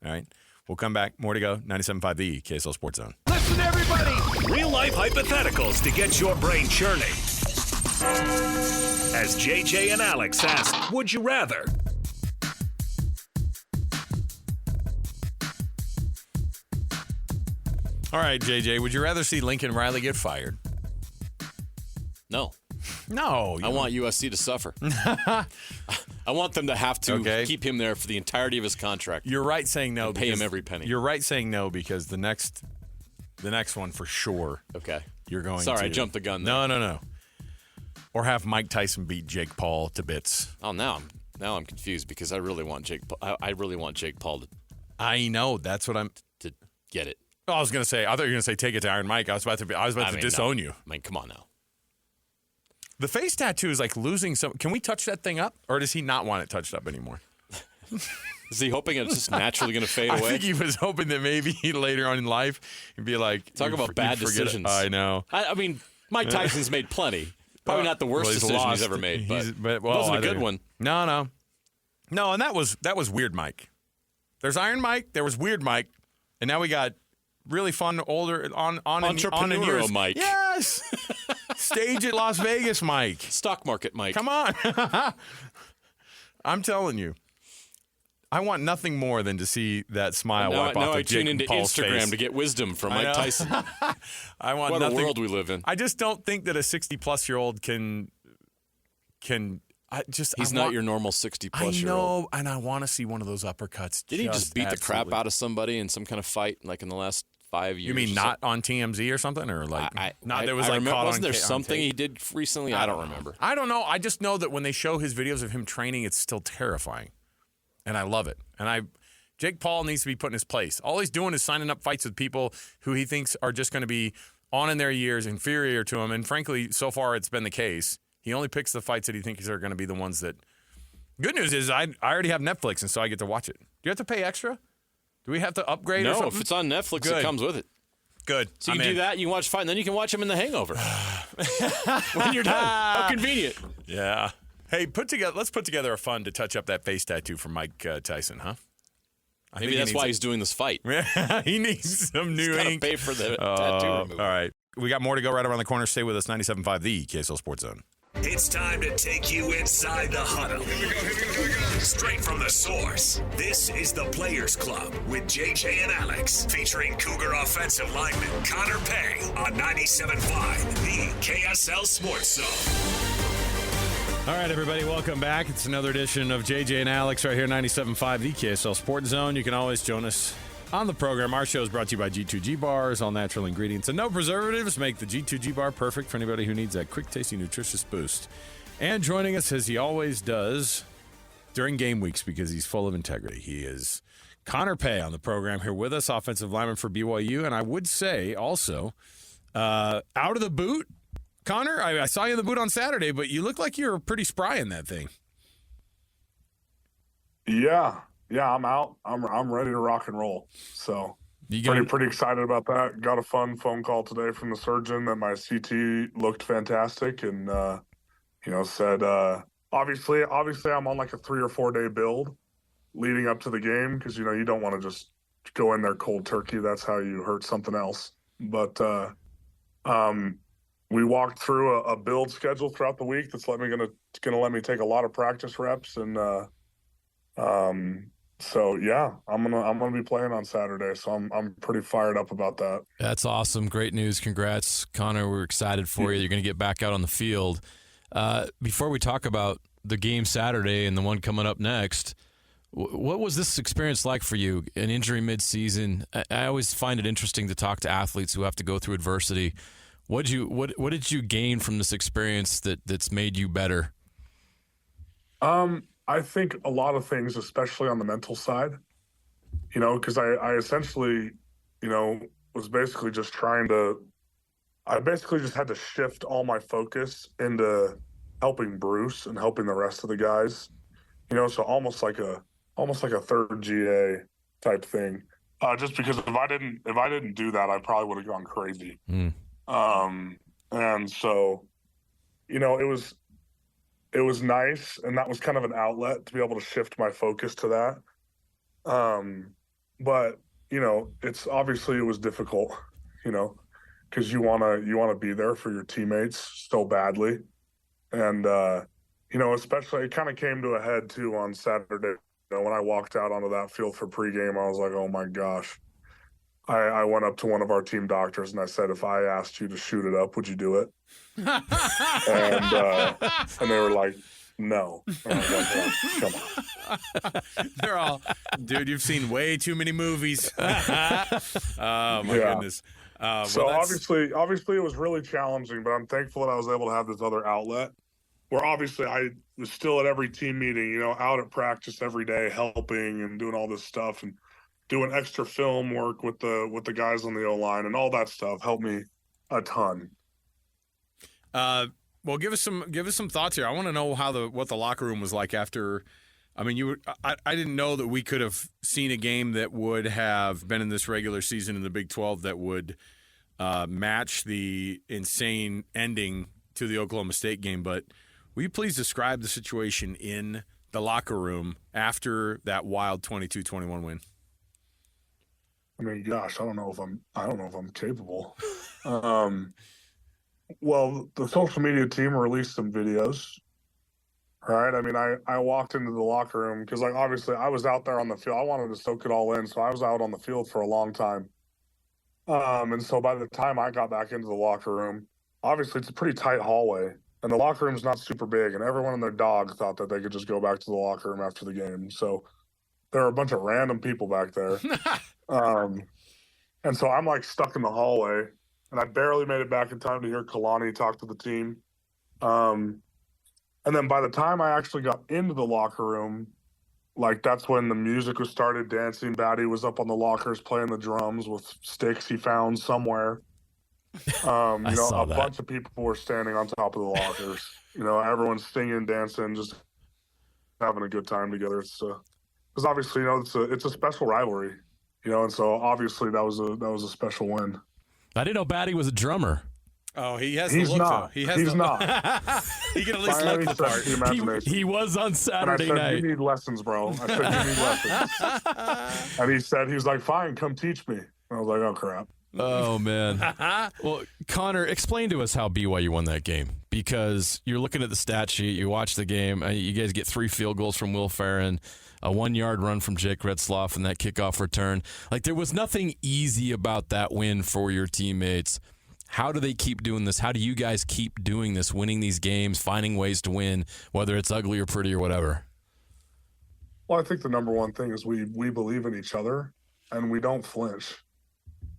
All right. We'll come back. More to go. 97.5 The KSL Sports Zone. Listen, everybody. Real-life hypotheticals to get your brain churning. As JJ and Alex ask, would you rather? All right, JJ, would you rather see Lincoln Riley get fired? No. No. I want USC to suffer. I want them to have to keep him there for the entirety of his contract. You're right saying no. Pay him every penny. You're right saying no because the next one for sure. Okay. You're going Sorry, to. I jumped the gun there. No. Or have Mike Tyson beat Jake Paul to bits. Oh, now I'm confused because I really want Jake Paul to. I know. That's what I'm to get it. Oh, I was going to say. I thought you were going to say take it to Iron Mike. I was about to disown you. I mean, come on now. The face tattoo is like losing some. Can we touch that thing up, or does he not want it touched up anymore? Is he hoping it's just naturally going to fade away? I think he was hoping that maybe later on in life he'd be like, talk about bad decisions. I know. I mean, Mike Tyson's made plenty. Probably not the worst decision he's ever made, but it wasn't a good one. No, and that was Weird Mike. There's Iron Mike, there was Weird Mike, and now we got really fun older entrepreneurial Mike. Yes, stage at Las Vegas Mike, stock market Mike. Come on, I'm telling you. I want nothing more than to see that smile wipe off of Jake and Paul's face. Now I tune into Instagram to get wisdom from Mike Tyson. I want what nothing. a world we live in. I just don't think that a 60-plus-year-old can. He's not your normal 60-plus-year-old. I know, and I want to see one of those uppercuts. Did he just beat the crap out of somebody in some kind of fight, like in the last 5 years? You mean not on TMZ or something, or like there was like caught wasn't on there something he did recently? I don't remember. I don't know. I just know that when they show his videos of him training, it's still terrifying, and I love it. And Jake Paul needs to be put in his place. All he's doing is signing up fights with people who he thinks are just going to be on in their years, inferior to him. And frankly, so far it's been the case. He only picks the fights that he thinks are going to be the ones that. Good news is I already have Netflix, and so I get to watch it. Do you have to pay extra? Do we have to upgrade or something? No, if it's on Netflix, it comes with it. Good. So you can do that, you can watch a fight, and then you can watch him in The Hangover. When you're done. How convenient. Yeah. Hey, let's put together a fund to touch up that face tattoo for Mike Tyson, huh? Maybe that's why he's doing this fight. He needs some new ink. Pay for the tattoo removal. All right. We got more to go right around the corner. Stay with us. 97.5, the KSL Sports Zone. It's time to take you inside the huddle. Here we go. Straight from the source. This is the Players Club with JJ and Alex, featuring Cougar offensive lineman Connor Pay on 97.5, the KSL Sports Zone. All right, everybody, welcome back. It's another edition of JJ and Alex right here, 97.5, the KSL Sports Zone. You can always join us on the program. Our show is brought to you by G2G Bars. All natural ingredients and no preservatives make the G2G Bar perfect for anybody who needs that quick, tasty, nutritious boost. And joining us, as he always does, during game weeks because he's full of integrity, he is Connor Pay on the program here with us, offensive lineman for BYU. And I would say also, out of the boot, Connor, I saw you in the boot on Saturday, but you look like you're pretty spry in that thing. Yeah, I'm out. I'm ready to rock and roll. So pretty excited about that. Got a fun phone call today from the surgeon that my CT looked fantastic, and said obviously I'm on like a 3 or 4 day build leading up to the game because you don't want to just go in there cold turkey. That's how you hurt something else. But we walked through a build schedule throughout the week that's gonna let me take a lot of practice reps, and so yeah, I'm gonna be playing on Saturday, so I'm pretty fired up about that. That's awesome, great news, congrats, Connor. We're excited for you. You're gonna get back out on the field. Before we talk about the game Saturday and the one coming up next, what was this experience like for you? An injury mid-season. I always find it interesting to talk to athletes who have to go through adversity. What did you gain from this experience that's made you better? I think a lot of things, especially on the mental side, because I essentially, was basically just I basically just had to shift all my focus into helping Bruce and helping the rest of the guys, so almost like a third GA type thing. Just because if I didn't do that, I probably would have gone crazy. And so, it was nice, and that was kind of an outlet to be able to shift my focus to that. But it's obviously it was difficult, because you want to be there for your teammates so badly. And, especially it kind of came to a head too on Saturday. When I walked out onto that field for pregame, I was like, oh my gosh. I went up to one of our team doctors and I said, if I asked you to shoot it up, would you do it? and they were like, no. And I was like, come on. They're all, dude, you've seen way too many movies. Oh, my goodness. So obviously it was really challenging, but I'm thankful that I was able to have this other outlet where obviously I was still at every team meeting, out at practice every day, helping and doing all this stuff and doing extra film work with the guys on the O-line, and all that stuff helped me a ton. Well, give us some thoughts here. I want to know what the locker room was like after I mean, I didn't know that we could have seen a game that would have been in this regular season in the Big 12 that would match the insane ending to the Oklahoma State game. But will you please describe the situation in the locker room after that wild 22-21 win? I mean, gosh, I don't know if I'm capable. Well, the social media team released some videos. Right. I mean, I walked into the locker room because, like, obviously I was out there on the field. I wanted to soak it all in. So I was out on the field for a long time. And so by the time I got back into the locker room, obviously it's a pretty tight hallway and the locker room's not super big. And everyone and their dog thought that they could just go back to the locker room after the game. So there were a bunch of random people back there. And so I'm like stuck in the hallway and I barely made it back in time to hear Kalani talk to the team. And then by the time I actually got into the locker room, like that's when the music was started dancing. Batty was up on the lockers playing the drums with sticks he found somewhere. A bunch of people were standing on top of the lockers. Everyone's singing, dancing, just having a good time together. It's because obviously, it's a special rivalry, and so obviously that was a special win. I didn't know Batty was a drummer. Oh, he has He's the look, not. though. He's not. He can at least look the part. He was on Saturday and I said, night. You need lessons, bro. I said, you need lessons. And he was like, fine, come teach me. And I was like, oh, crap. Oh, man. Well, Connor, explain to us how BYU won that game, because you're looking at the stat sheet, you watch the game, you guys get 3 field goals from Will Farron, a 1-yard run from Jake Retzloff, and that kickoff return. Like, there was nothing easy about that win for your teammates. How do they keep doing this? How do you guys keep doing this, winning these games, finding ways to win, whether it's ugly or pretty or whatever? Well, I think the number one thing is we believe in each other and we don't flinch.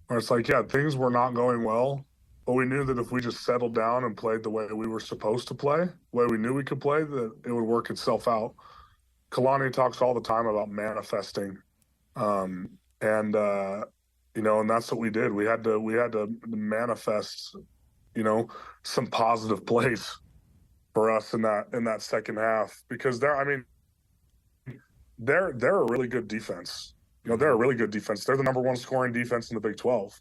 Where it's like, yeah, things were not going well, but we knew that if we just settled down and played the way we were supposed to play, the way we knew we could play, that it would work itself out. Kalani talks all the time about manifesting. And that's what we did. We had to manifest, some positive plays for us in that second half, because they're a really good defense. They're a really good defense. They're the number 1 scoring defense in the Big 12.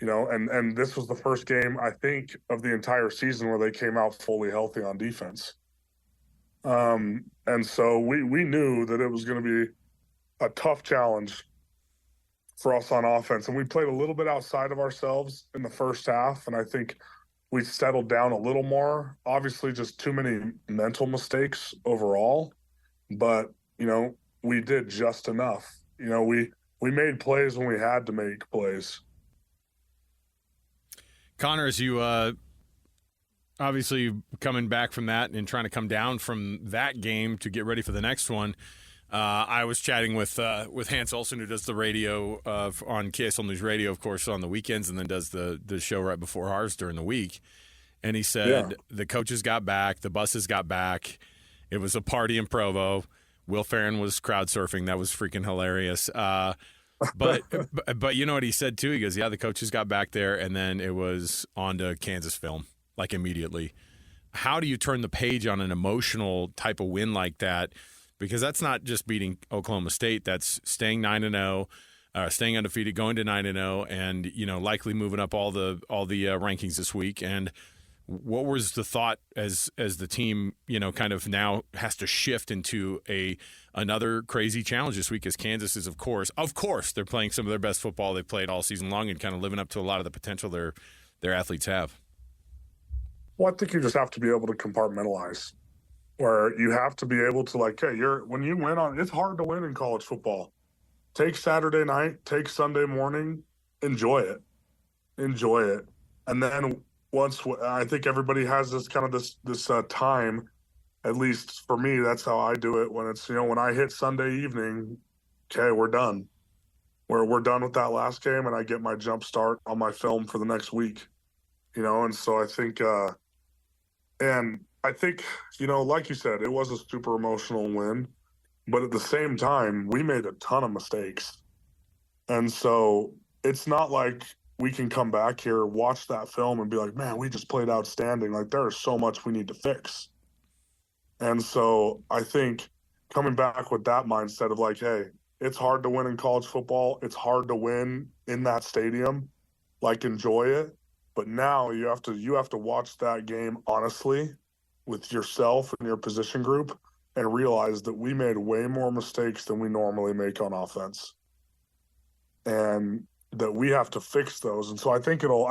And this was the first game, I think, of the entire season where they came out fully healthy on defense. And so we knew that it was going to be a tough challenge for us on offense. And we played a little bit outside of ourselves in the first half. And I think we settled down a little more. Obviously, just too many mental mistakes overall. But, we did just enough. We made plays when we had to make plays. Connor, as you obviously coming back from that and trying to come down from that game to get ready for the next one, I was chatting with Hans Olsen, who does the radio on KSL News Radio, of course, on the weekends, and then does the show right before ours during the week. And he said the coaches got back, the buses got back. It was a party in Provo. Will Farron was crowd surfing. That was freaking hilarious. But you know what he said too? He goes, yeah, the coaches got back there, and then it was on to Kansas film, like immediately. How do you turn the page on an emotional type of win like that? Because that's not just beating Oklahoma State. That's staying 9-0, staying undefeated, going to 9-0, and likely moving up all the rankings this week. And what was the thought as the team kind of now has to shift into another crazy challenge this week? As Kansas is of course they're playing some of their best football they've played all season long and kind of living up to a lot of the potential their athletes have. Well, I think you just have to be able to compartmentalize. Where you have to be able to, like, hey, when you win it's hard to win in college football. Take Saturday night, take Sunday morning, enjoy it. And then once, I think everybody has this kind of this time, at least for me, that's how I do it. When it's, when I hit Sunday evening, okay, we're done. We're done with that last game, and I get my jump start on my film for the next week. And so I think, like you said, it was a super emotional win, but at the same time, we made a ton of mistakes. And so it's not like we can come back here, watch that film, and be like, man, we just played outstanding. Like, there is so much we need to fix. And so I think, coming back with that mindset of like, hey, it's hard to win in college football. It's hard to win in that stadium. Like, enjoy it. But now you have to watch that game honestly with yourself and your position group and realize that we made way more mistakes than we normally make on offense. And that we have to fix those. And so I think it'll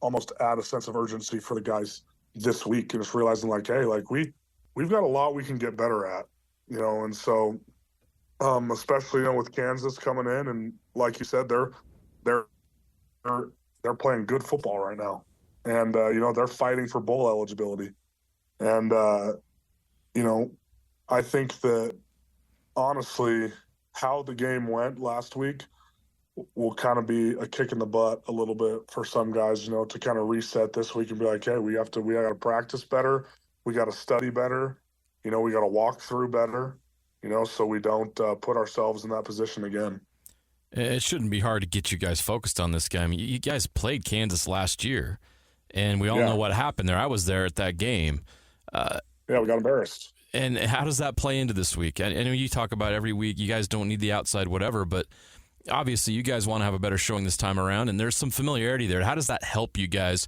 almost add a sense of urgency for the guys this week, and just realizing like, hey, like we've got a lot we can get better at, and so especially with Kansas coming in, and like you said, they're playing good football right now, and they're fighting for bowl eligibility, and I think that honestly how the game went last week will kind of be a kick in the butt a little bit for some guys, to kind of reset this week and be like, hey, we got to practice better. We got to study better. We got to walk through better, so we don't put ourselves in that position again. It shouldn't be hard to get you guys focused on this game. You guys played Kansas last year, and we all know what happened there. I was there at that game. We got embarrassed. And how does that play into this week? I know you talk about every week you guys don't need the outside whatever, but obviously you guys want to have a better showing this time around, and there's some familiarity there. How does that help you guys,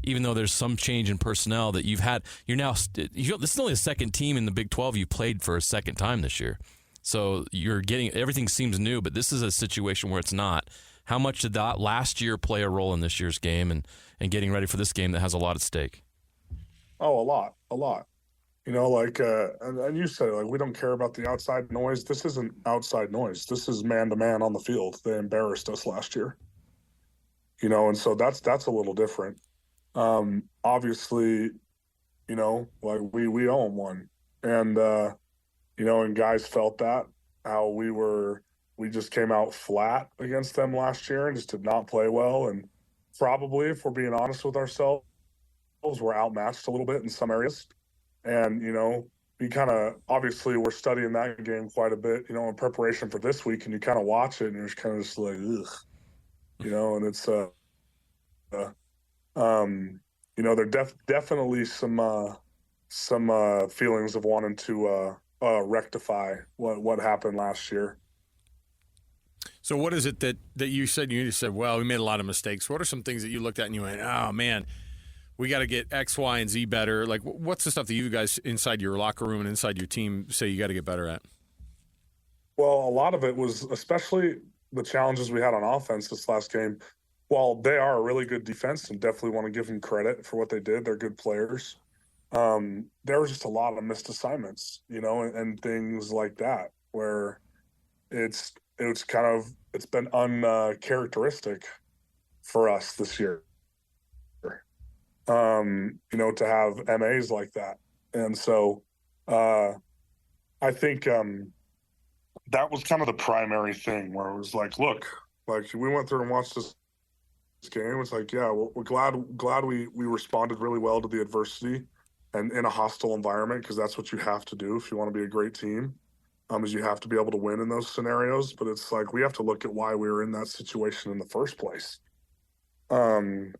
even though there's some change in personnel that you've had? This is only the second team in the Big 12 you played for a second time this year. So you're getting, everything seems new, but this is a situation where it's not. How much did that last year play a role in this year's game and getting ready for this game that has a lot at stake? Oh, a lot. And you said, like, we don't care about the outside noise. This isn't outside noise. This is man-to-man on the field. They embarrassed us last year. And so that's a little different. Obviously, like we owe them one. And, and guys felt that, how we just came out flat against them last year and just did not play well. And probably, if we're being honest with ourselves, we're outmatched a little bit in some areas. And, we kind of, obviously we're studying that game quite a bit, in preparation for this week, and you kind of watch it and you're just kind of just like, ugh, and it's, there definitely some feelings of wanting to rectify what happened last year. So what is it that you said? You said, well, we made a lot of mistakes. What are some things that you looked at and you went, oh, man, we got to get X, Y, and Z better? Like, what's the stuff that you guys inside your locker room and inside your team say you got to get better at? Well, a lot of it was, especially the challenges we had on offense this last game. While they are a really good defense and definitely want to give them credit for what they did, they're good players. There was just a lot of missed assignments, and things like that, where it's been uncharacteristic for us this year. To have MAs like that. And so I think that was kind of the primary thing, where it was like, look, like we went through and watched this game. It's like, yeah, we're glad we responded really well to the adversity and in a hostile environment, because that's what you have to do if you want to be a great team, is you have to be able to win in those scenarios. But it's like, we have to look at why we were in that situation in the first place. And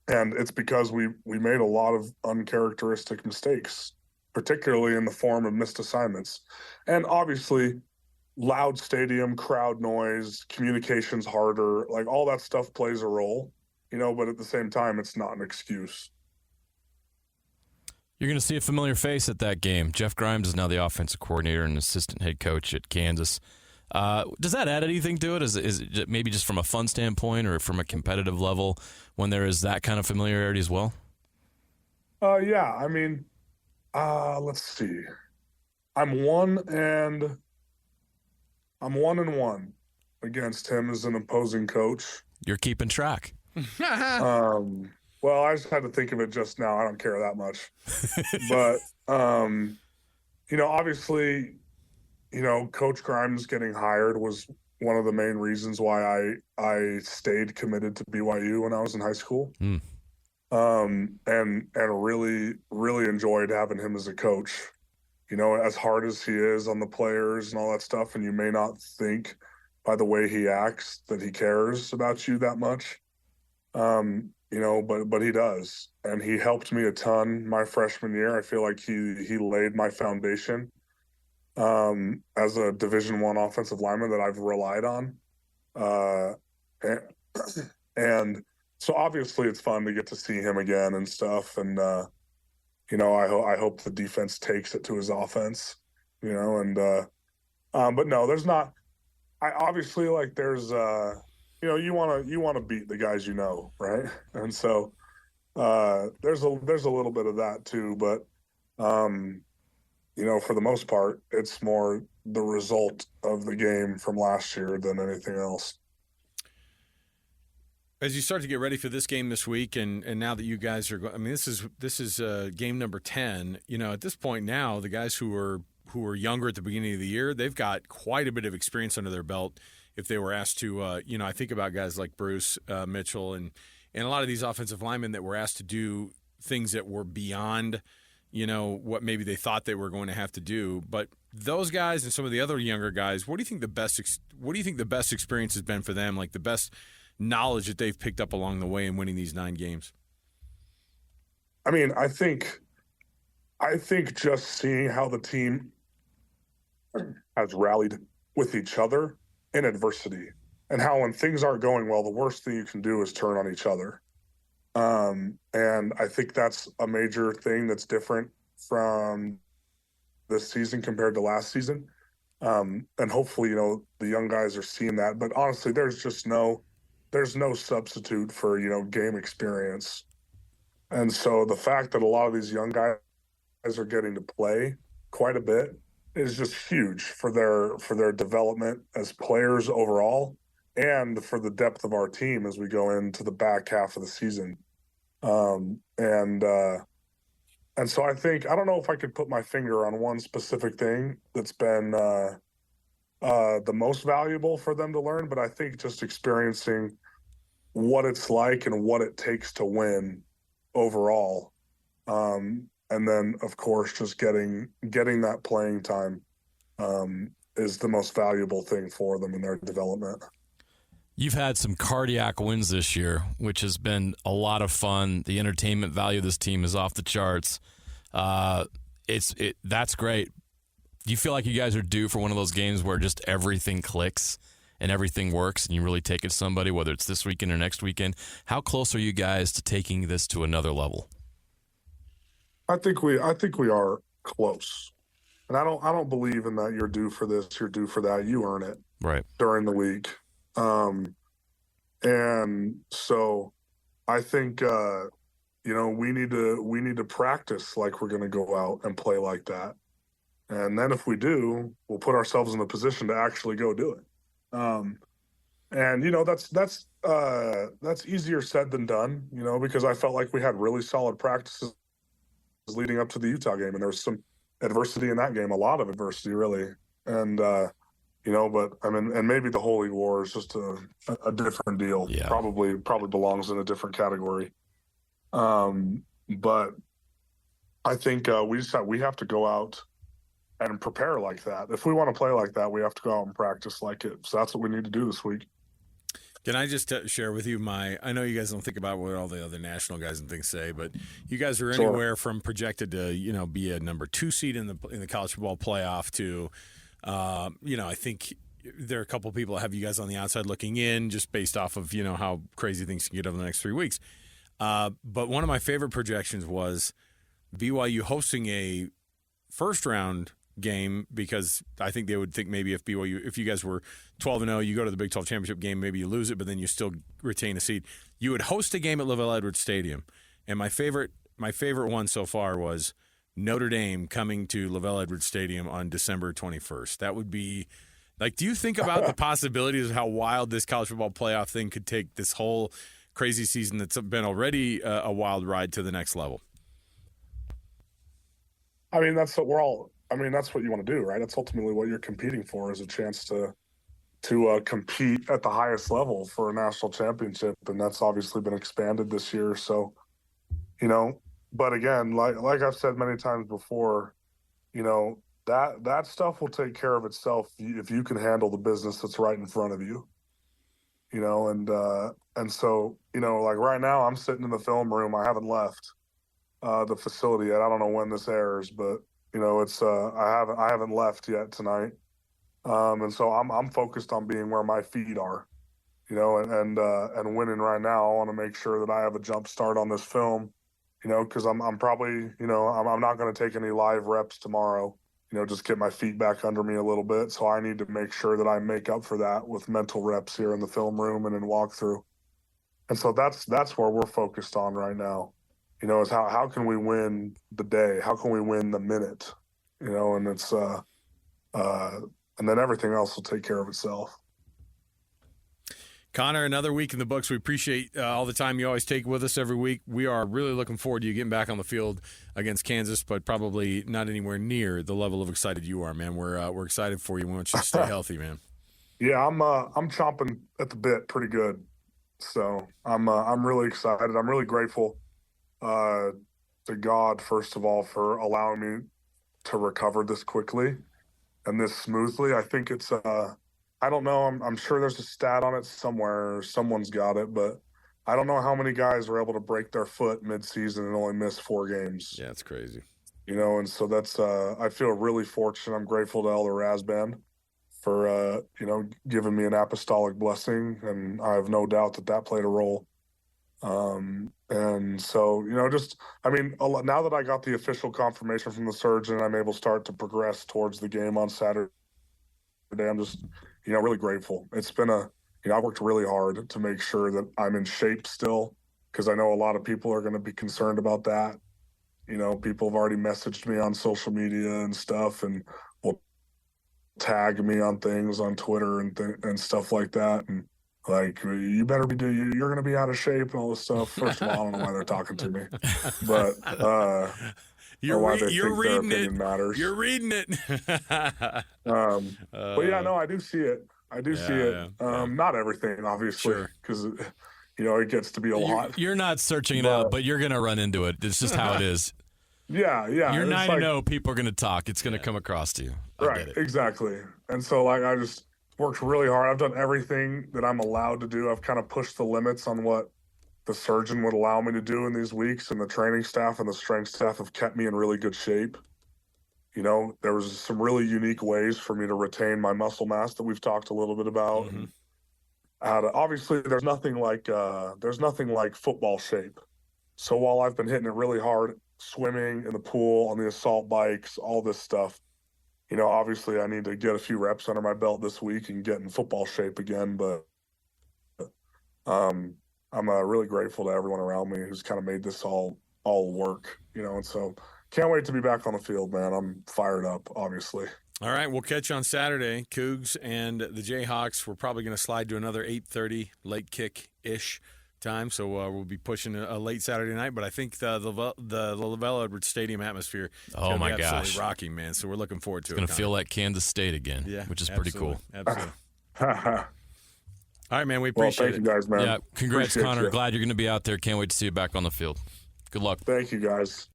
it's because we made a lot of uncharacteristic mistakes, particularly in the form of missed assignments. And obviously, loud stadium, crowd noise, communications harder, like all that stuff plays a role, but at the same time, it's not an excuse. You're going to see a familiar face at that game. Jeff Grimes is now the offensive coordinator and assistant head coach at Kansas. Does that add anything to it? Is it maybe just from a fun standpoint or from a competitive level when there is that kind of familiarity as well? Yeah. I mean, let's see. I'm 1-1 against him as an opposing coach. You're keeping track. Well, I just had to think of it just now. I don't care that much. But, obviously, Coach Grimes getting hired was one of the main reasons why I stayed committed to BYU when I was in high school. And really, really enjoyed having him as a coach. As hard as he is on the players and all that stuff, and you may not think by the way he acts that he cares about you that much. but he does, and he helped me a ton my freshman year. I feel like he laid my foundation as a Division I offensive lineman that I've relied on, and, and so obviously it's fun to get to see him again and stuff, and I hope the defense takes it to his offense, and but no, there's not. I obviously like there's you want to beat the guys, right? And so there's a little bit of that too, but for the most part, it's more the result of the game from last year than anything else. As you start to get ready for this game this week, and now that you guys are going, I mean, this is game number 10. At this point now, the guys who were younger at the beginning of the year, they've got quite a bit of experience under their belt. If they were asked to, I think about guys like Bruce Mitchell and a lot of these offensive linemen that were asked to do things that were beyond, what maybe they thought they were going to have to do. But those guys and some of the other younger guys, what do you think the best experience has been for them? Like the best knowledge that they've picked up along the way in winning these 9 games? I mean, I think just seeing how the team has rallied with each other in adversity, and how when things aren't going well, the worst thing you can do is turn on each other. And I think that's a major thing that's different from this season compared to last season. And hopefully, the young guys are seeing that. But honestly, there's no substitute for, game experience. And so the fact that a lot of these young guys are getting to play quite a bit is just huge for their development as players overall, and for the depth of our team as we go into the back half of the season. And so I don't know if I could put my finger on one specific thing that's been the most valuable for them to learn, but I think just experiencing what it's like and what it takes to win overall. And then, of course, just getting that playing time is the most valuable thing for them in their development. You've had some cardiac wins this year, which has been a lot of fun. The entertainment value of this team is off the charts. That's great. Do you feel like you guys are due for one of those games where just everything clicks and everything works and you really take it to somebody, whether it's this weekend or next weekend? How close are you guys to taking this to another level? I think we are close. And I don't believe in that you're due for this, you're due for that. You earn it right during the week. And so I think we need to practice like we're going to go out and play like that. And then if we do, we'll put ourselves in a position to actually go do it. And that's easier said than done, because I felt like we had really solid practices leading up to the Utah game, and there was some adversity in that game, a lot of adversity really. And but I mean, and maybe the Holy War is just a different deal. Yeah. Probably belongs in a different category. But I think we have to go out and prepare like that. If we want to play like that, we have to go out and practice like it. So that's what we need to do this week. Can I just share with you I know you guys don't think about what all the other national guys and things say, but you guys are anywhere from projected to, be a number 2 seed in the college football playoff to, I think there are a couple of people that have you guys on the outside looking in just based off of, how crazy things can get over the next 3 weeks. But one of my favorite projections was BYU hosting a first round game, because I think they would think maybe if you guys were 12-0, you go to the Big 12 championship game, maybe you lose it, but then you still retain a seed. You would host a game at LaVell Edwards Stadium, and my favorite one so far was Notre Dame coming to LaVell Edwards Stadium on December 21st. That would be like, do you think about the possibilities of how wild this college football playoff thing could take this whole crazy season that's been already a wild ride to the next level? I mean, that's what you want to do, right? That's ultimately what you're competing for, is a chance to compete at the highest level for a national championship, and that's obviously been expanded this year. So, but again, like I've said many times before, that stuff will take care of itself if you can handle the business that's right in front of you. and so, like right now I'm sitting in the film room. I haven't left the facility yet. I don't know when this airs, but it's I haven't left yet tonight. And so I'm focused on being where my feet are, and winning right now. I want to make sure that I have a jump start on this film, because I'm probably, I'm not going to take any live reps tomorrow, just get my feet back under me a little bit. So I need to make sure that I make up for that with mental reps here in the film room and in walkthrough. And so that's where we're focused on right now, is how can we win the day? How can we win the minute? And it's and then everything else will take care of itself. Connor, another week in the books. We appreciate all the time you always take with us every week. We are really looking forward to you getting back on the field against Kansas, but probably not anywhere near the level of excited you are, man. We're excited for you. We want you to stay healthy, man. Yeah, I'm chomping at the bit pretty good. So I'm really excited. I'm really grateful to God, first of all, for allowing me to recover this quickly and this smoothly. I think it's I don't know. I'm sure there's a stat on it somewhere. Someone's got it, but I don't know how many guys were able to break their foot mid-season and only miss 4 games. Yeah, it's crazy. And so that's I feel really fortunate. I'm grateful to Elder Razband for giving me an apostolic blessing, and I have no doubt that played a role. And so now that I got the official confirmation from the surgeon, I'm able to start to progress towards the game on Saturday. I'm just really grateful. It's been I worked really hard to make sure that I'm in shape still, because I know a lot of people are going to be concerned about that. People have already messaged me on social media and stuff, and will tag me on things on Twitter and stuff like that. And like, you better you're going to be out of shape and all this stuff. First of all, I don't know why they're talking to me, but you're reading it. Matters. You're reading it. But yeah, no, I do see it. Not everything, obviously, because it gets to be a lot. You're not searching it out, but you're going to run into it. It's just how it is. Yeah. You're 9-0. People are going to talk. It's going to come across to you. Right, exactly. And so, I just worked really hard. I've done everything that I'm allowed to do. I've kind of pushed the limits on what the surgeon would allow me to do in these weeks, and the training staff and the strength staff have kept me in really good shape. There was some really unique ways for me to retain my muscle mass that we've talked a little bit about. Mm-hmm. Obviously, there's nothing like football shape. So while I've been hitting it really hard, swimming in the pool, on the assault bikes, all this stuff, obviously I need to get a few reps under my belt this week and get in football shape again. But I'm really grateful to everyone around me who's kind of made this all work, and so can't wait to be back on the field, man. I'm fired up, obviously. All right, we'll catch you on Saturday. Cougs and the Jayhawks, we're probably going to slide to another 8:30 late kick-ish time, so we'll be pushing a late Saturday night. But I think the LaVell Edwards Stadium atmosphere is oh my gosh, absolutely rocking, man. So we're looking forward to it. It's going to feel like Kansas State again, which is pretty cool. Absolutely. All right, man, we appreciate it. Thank you guys, man. Yeah, congrats, appreciate Connor. You. Glad you're going to be out there. Can't wait to see you back on the field. Good luck. Thank you, guys.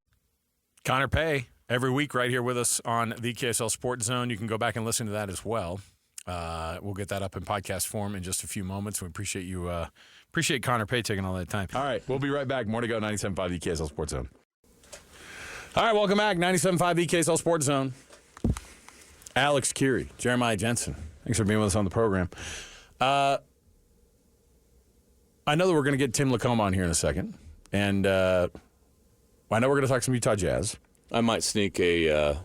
Connor Pay, every week right here with us on the KSL Sports Zone. You can go back and listen to that as well. We'll get that up in podcast form in just a few moments. We appreciate you. Appreciate Connor Pay taking all that time. All right, we'll be right back. More to go. 97.5 the KSL Sports Zone. All right, welcome back. 97.5 the KSL Sports Zone. Alex Curie, Jeremiah Jensen. Thanks for being with us on the program. I know that we're going to get Tim Lacombe on here in a second, and I know we're going to talk some Utah Jazz. I might sneak a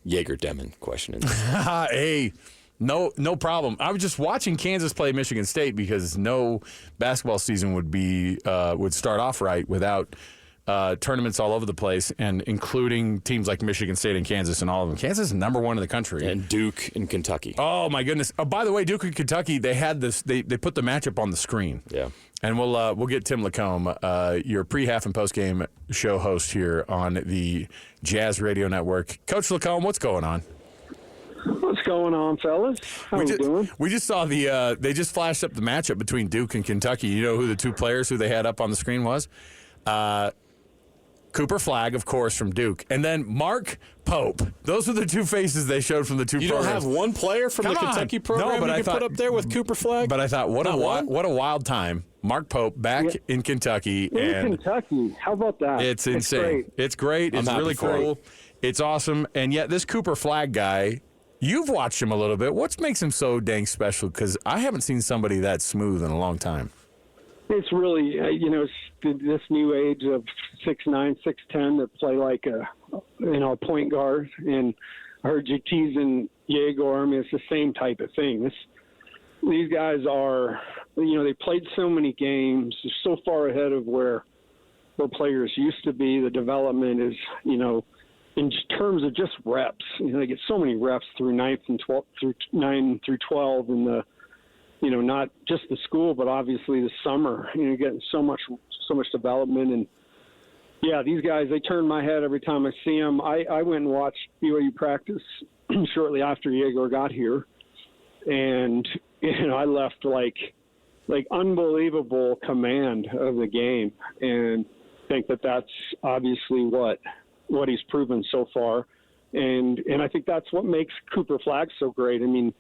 Jaeger Demon question in there. Hey, no problem. I was just watching Kansas play Michigan State because no basketball season would start off right without tournaments all over the place, and including teams like Michigan State and Kansas and all of them. Kansas is number 1 in the country. And Duke and Kentucky. Oh, my goodness. Oh, by the way, Duke and Kentucky, they had this. They put the matchup on the screen. Yeah. And we'll get Tim Lacombe, your pre-half and post-game show host here on the Jazz Radio Network. Coach Lacombe, what's going on? What's going on, fellas? How you doing? We just saw they just flashed up the matchup between Duke and Kentucky. You know who the 2 players who they had up on the screen was? Cooper Flagg, of course, from Duke, and then Mark Pope. Those are the two faces they showed from the two You programs. don't have one player from the Kentucky program you can put up there with Cooper Flagg? But I thought, what a wild time. Mark Pope back in Kentucky. Kentucky. How about that? It's insane. It's great. It's really cool. It's awesome. And yet this Cooper Flagg guy, you've watched him a little bit. What makes him so dang special? Because I haven't seen somebody that smooth in a long time. It's really, this new age of 6'9", 6'10" that play like a point guard. And I heard you teasing Yegor. I mean, it's the same type of thing. These guys are, they played so many games. They're so far ahead of where players used to be. The development is, in terms of just reps. They get so many reps through 9 through 12 in the, not just the school, but obviously the summer, getting so much development. And yeah, these guys, they turn my head every time I see them. I went and watched BYU practice shortly after Yegor got here. And, I left like unbelievable command of the game, and think that that's obviously what he's proven so far. And I think that's what makes Cooper Flagg so great. I mean,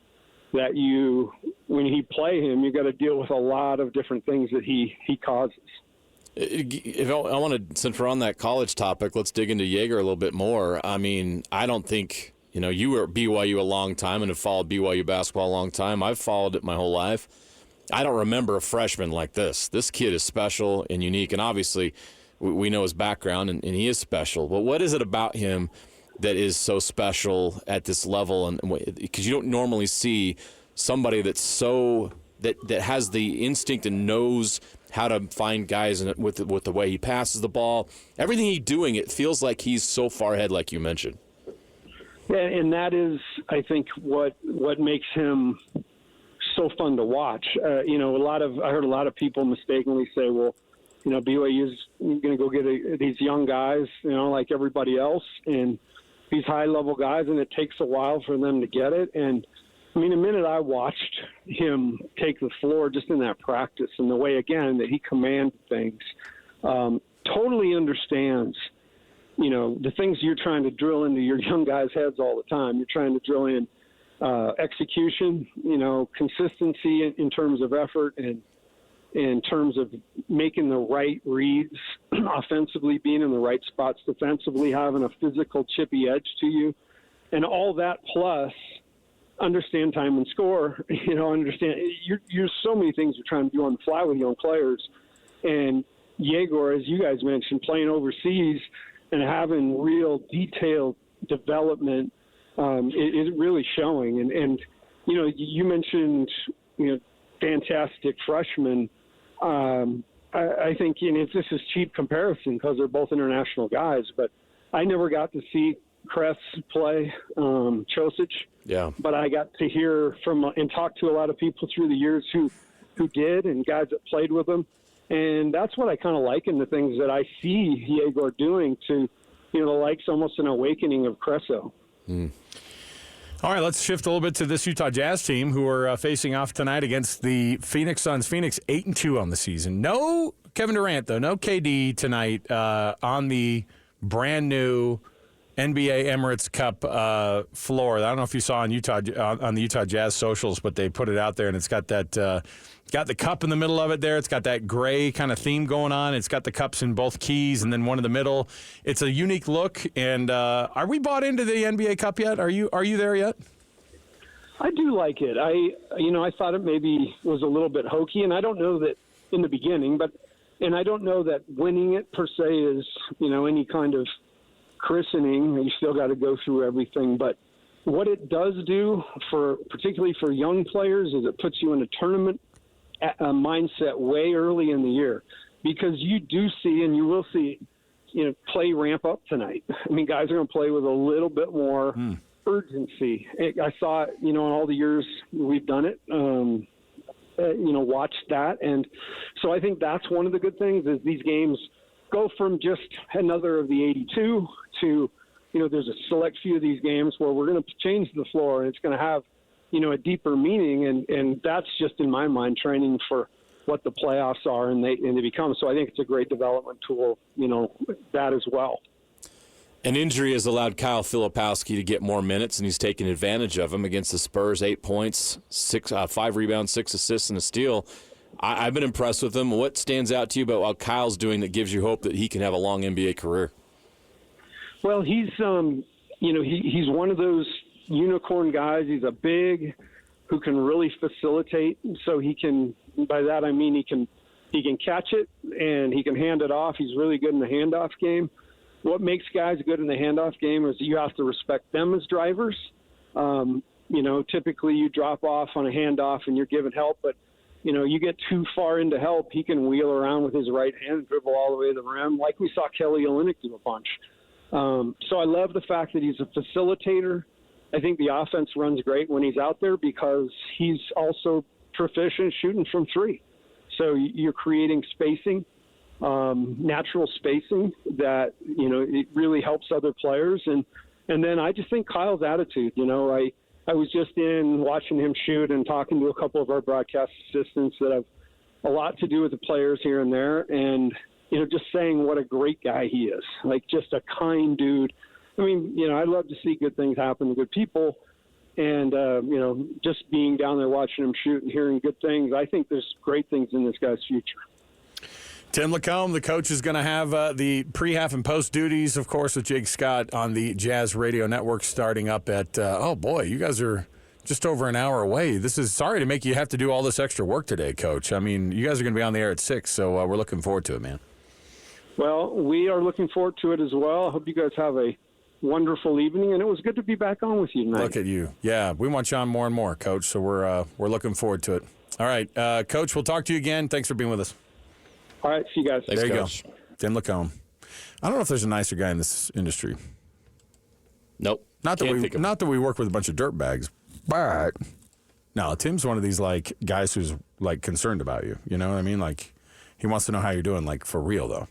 that when you play him, you got to deal with a lot of different things that he causes. If I want to, since we're on that college topic, let's dig into Yegor a little bit more. I mean, I don't think, you were at BYU a long time and have followed BYU basketball a long time. I've followed it my whole life. I don't remember a freshman like this. This kid is special and unique, and obviously we know his background, and he is special. But what is it about him that is so special at this level? And because you don't normally see somebody that's so that has the instinct and knows how to find guys with the way he passes the ball, everything he's doing, it feels like he's so far ahead, like you mentioned. Yeah, and that is, I think, what makes him so fun to watch. I heard a lot of people mistakenly say, well, BYU's going to go get these young guys, like everybody else, and these high-level guys, and it takes a while for them to get it. And, I mean, the minute I watched him take the floor just in that practice and the way, again, that he commanded things, totally understands, the things you're trying to drill into your young guys' heads all the time. You're trying to drill in execution, consistency in terms of effort, and in terms of making the right reads offensively, being in the right spots defensively, having a physical chippy edge to you, and all that plus understand time and score, understand you're so many things you're trying to do on the fly with young players. And Yegor, as you guys mentioned, playing overseas and having real detailed development is really showing. And you mentioned, fantastic freshmen. I think this is cheap comparison because they're both international guys, but I never got to see Kress play Chosic. Yeah. But I got to hear from and talk to a lot of people through the years who did, and guys that played with him. And that's what I kind of like in the things that I see Yegor doing to, the likes almost an awakening of Cresso. All right, let's shift a little bit to this Utah Jazz team who are facing off tonight against the Phoenix Suns. Phoenix 8-2 on the season. No Kevin Durant, though. No KD tonight on the brand new NBA Emirates Cup floor. I don't know if you saw on the Utah Jazz socials, but they put it out there, and it's got that got the cup in the middle of it there. It's got that gray kind of theme going on. It's got the cups in both keys and then one in the middle. It's a unique look. And are we bought into the NBA Cup yet? Are you there yet? I do like it. I thought it maybe was a little bit hokey, and I don't know that in the beginning, and I don't know that winning it per se is, any kind of christening. You still got to go through everything. But what it does do particularly for young players is it puts you in a tournament mindset way early in the year, because you do see, and you will see, play ramp up tonight. I mean, guys are going to play with a little bit more urgency. I saw it, in all the years we've done it, watched that. And so I think that's one of the good things is these games go from just another of the 82 to, there's a select few of these games where we're going to change the floor, and it's going to have, a deeper meaning. And that's just, in my mind, training for what the playoffs are and they become. So I think it's a great development tool, that as well. An injury has allowed Kyle Filipowski to get more minutes, and he's taken advantage of them against the Spurs. 8 points, 5 rebounds, 6 assists, and a steal. I've been impressed with him. What stands out to you about what Kyle's doing that gives you hope that he can have a long NBA career? Well, he's he's one of those unicorn guys. He's a big who can really facilitate. So he can. By that I mean he can catch it and he can hand it off. He's really good in the handoff game. What makes guys good in the handoff game is you have to respect them as drivers. Typically you drop off on a handoff and you're given help, but you get too far into help, he can wheel around with his right hand and dribble all the way to the rim, like we saw Kelly Olynyk do a bunch. So I love the fact that he's a facilitator. I think the offense runs great when he's out there because he's also proficient shooting from three. So you're creating spacing, natural spacing that, it really helps other players. And then I just think Kyle's attitude, I was just watching him shoot and talking to a couple of our broadcast assistants that have a lot to do with the players here and there. And, just saying what a great guy he is, like just a kind dude. I mean, I love to see good things happen to good people. And, just being down there watching him shoot and hearing good things, I think there's great things in this guy's future. Tim Lacombe, the coach, is going to have the pre-half and post duties, of course, with Jake Scott on the Jazz Radio Network starting up at, you guys are just over an hour away. This is sorry to make you have to do all this extra work today, Coach. I mean, you guys are going to be on the air at 6, so we're looking forward to it, man. Well, we are looking forward to it as well. I hope you guys have a wonderful evening, and it was good to be back on with you tonight. Look at you. Yeah, we want you on more and more, Coach, so we're looking forward to it. All right, Coach, we'll talk to you again. Thanks for being with us. All right, see you guys. Thanks, there you Coach. Go. Tim Lacombe. I don't know if there's a nicer guy in this industry. Nope. Not that we work with a bunch of dirtbags, but no, Tim's one of these like guys who's like concerned about you. You know what I mean? Like he wants to know how you're doing, like for real though.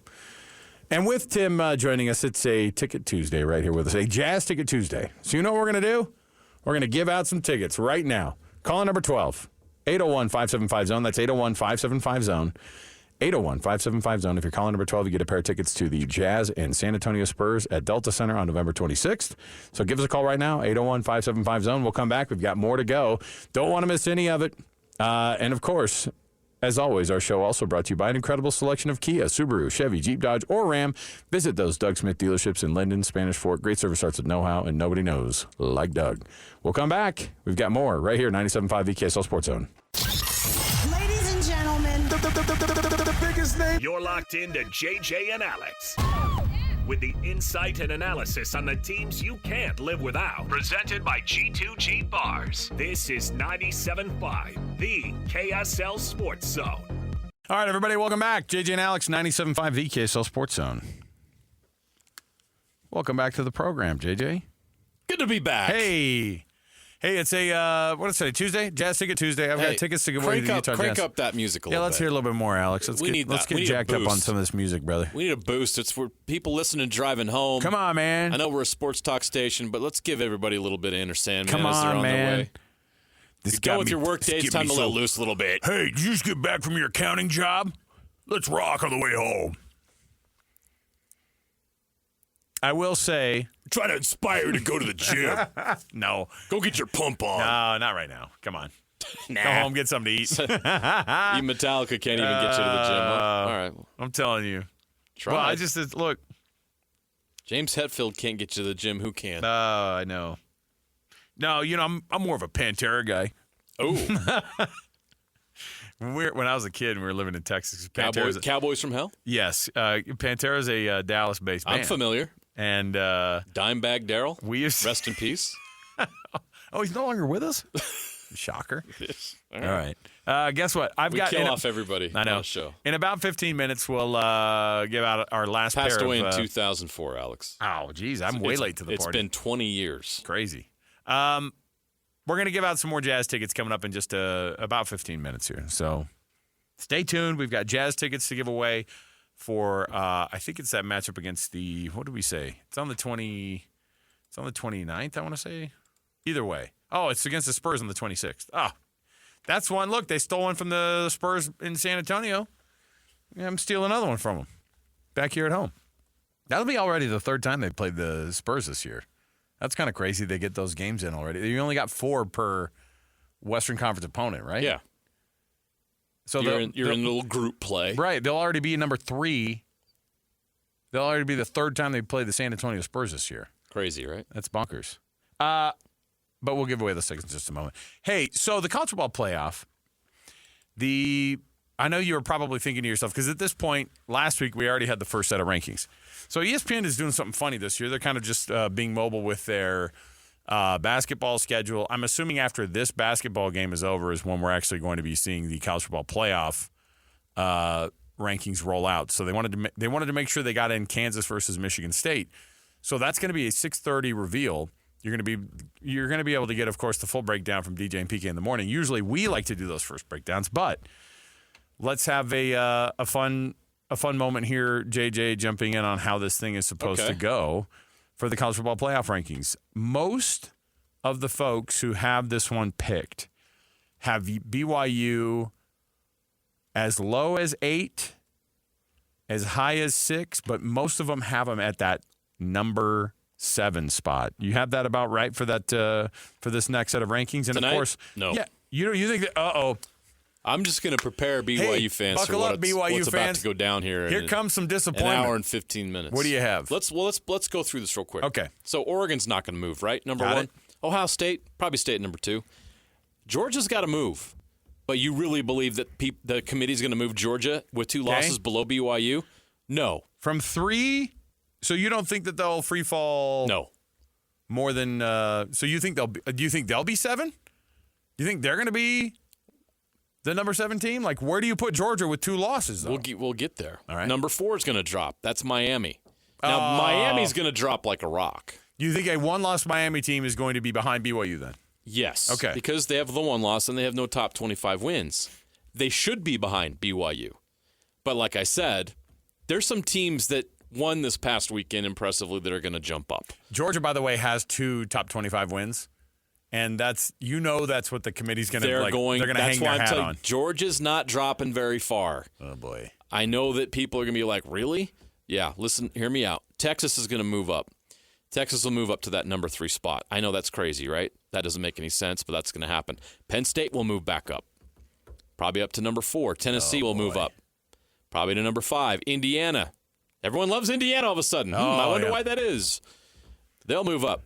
And with Tim joining us, it's a Ticket Tuesday right here with us, a Jazz Ticket Tuesday. So you know what we're going to do? We're going to give out some tickets right now. Call number 12, 801-575-ZONE. That's 801-575-ZONE. 801-575-ZONE. If you're calling number 12, you get a pair of tickets to the Jazz and San Antonio Spurs at Delta Center on November 26th. So give us a call right now, 801-575-ZONE. We'll come back. We've got more to go. Don't want to miss any of it. And, of course, as always, our show also brought to you by an incredible selection of Kia, Subaru, Chevy, Jeep, Dodge, or Ram. Visit those Doug Smith dealerships in Linden, Spanish Fork. Great service starts with know-how, and nobody knows like Doug. We'll come back. We've got more right here, 97.5 VKSL Sports Zone. Ladies and gentlemen, the biggest name. You're locked into JJ and Alex with the insight and analysis on the teams you can't live without. Presented by G2G Bars. This is 97.5, the KSL Sports Zone. All right, everybody, welcome back. JJ and Alex, 97.5, the KSL Sports Zone. Welcome back to the program, JJ. Good to be back. Hey, it's a, what is it, Tuesday? Jazz Ticket Tuesday. I've got tickets to give away to the Utah Jazz. Crank up that music a little bit. Yeah, let's hear a little bit more, Alex. Let's get jacked up on some of this music, brother. We need a boost. It's for people listening driving home. Come on, man. I know we're a sports talk station, but let's give everybody a little bit of Inner Sandman Come as they're on man. their way. You go with your work day. It's time to let loose a little bit. Hey, did you just get back from your accounting job? Let's rock on the way home. I will say, try to inspire you to go to the gym. No. Go get your pump on. No, not right now. Come on. Go home, get something to eat. You Metallica can't even get you to the gym. All right. I'm telling you. Try. Well, I just, look. James Hetfield can't get you to the gym. Who can? I know. No, I'm more of a Pantera guy. Oh. When I was a kid and we were living in Texas. Cowboys from Hell? Yes. Pantera's a Dallas-based band. I'm familiar. And Dimebag Darrell. Rest in peace. Oh, he's no longer with us? Shocker. Yes. All right. Guess what? We kill off everybody I know. on the show. In about 15 minutes, we'll give out our last Passed pair away of... in 2004, Alex. Oh, geez. I'm way late to the party. It's been 20 years. Crazy. We're going to give out some more Jazz tickets coming up in just about 15 minutes here. So stay tuned. We've got Jazz tickets to give away for, I think it's that matchup against the, what did we say? It's on the 29th, I want to say. Either way. Oh, it's against the Spurs on the 26th. Oh, That's one. Look, they stole one from the Spurs in San Antonio. Yeah, I'm stealing another one from them back here at home. That'll be already the third time they've played the Spurs this year. That's kind of crazy they get those games in already. You only got 4 per Western Conference opponent, right? Yeah. So you're in a little group play. Right. They'll already be number 3. They'll already be the third time they've played the San Antonio Spurs this year. Crazy, right? That's bonkers. But we'll give away the six in just a moment. Hey, so the college football playoff, I know you were probably thinking to yourself, because at this point, last week, we already had the first set of rankings. So ESPN is doing something funny this year. They're kind of just being mobile with their basketball schedule. I'm assuming after this basketball game is over is when we're actually going to be seeing the college football playoff rankings roll out. So they wanted to make sure they got in Kansas versus Michigan State. So that's going to be a 6:30 reveal. You're going to be able to get, of course, the full breakdown from DJ and PK in the morning. Usually we like to do those first breakdowns, but let's have a fun moment here, JJ, jumping in on how this thing is supposed to go for the college football playoff rankings. Most of the folks who have this one picked have BYU as low as 8, as high as 6, but most of them have them at that number 7 spot. You have that about right for that for this next set of rankings, and tonight? Of course, no. Yeah, you think that? I'm just going to prepare BYU fans for what's about to go down here. Here comes some disappointment. An hour and 15 minutes. What do you have? Let's go through this real quick. Okay. So Oregon's not going to move, right? Number 1. Ohio State, probably stay at number 2. Georgia's got to move. But you really believe that the committee's going to move Georgia with 2 losses below BYU? No. From 3, so you don't think that they'll free fall? No. More than so you think do you think they'll be 7? Do you think they're going to be the number 7 team? Like, where do you put Georgia with 2 losses, though? We'll get there. All right. Number 4 is going to drop. That's Miami. Now, Miami's going to drop like a rock. You think a 1-loss Miami team is going to be behind BYU then? Yes. Okay. Because they have the 1 loss and they have no top 25 wins. They should be behind BYU. But like I said, there's some teams that won this past weekend impressively that are going to jump up. Georgia, by the way, has 2 top 25 wins. And that's what the committee's going to do. They're going to hang their hat on. Georgia's not dropping very far. Oh, boy. I know that people are going to be like, really? Yeah, listen, hear me out. Texas is going to move up. Texas will move up to that number 3 spot. I know that's crazy, right? That doesn't make any sense, but that's going to happen. Penn State will move back up. Probably up to number 4. Tennessee will move up. Probably to number 5. Indiana. Everyone loves Indiana all of a sudden. I wonder why that is. They'll move up.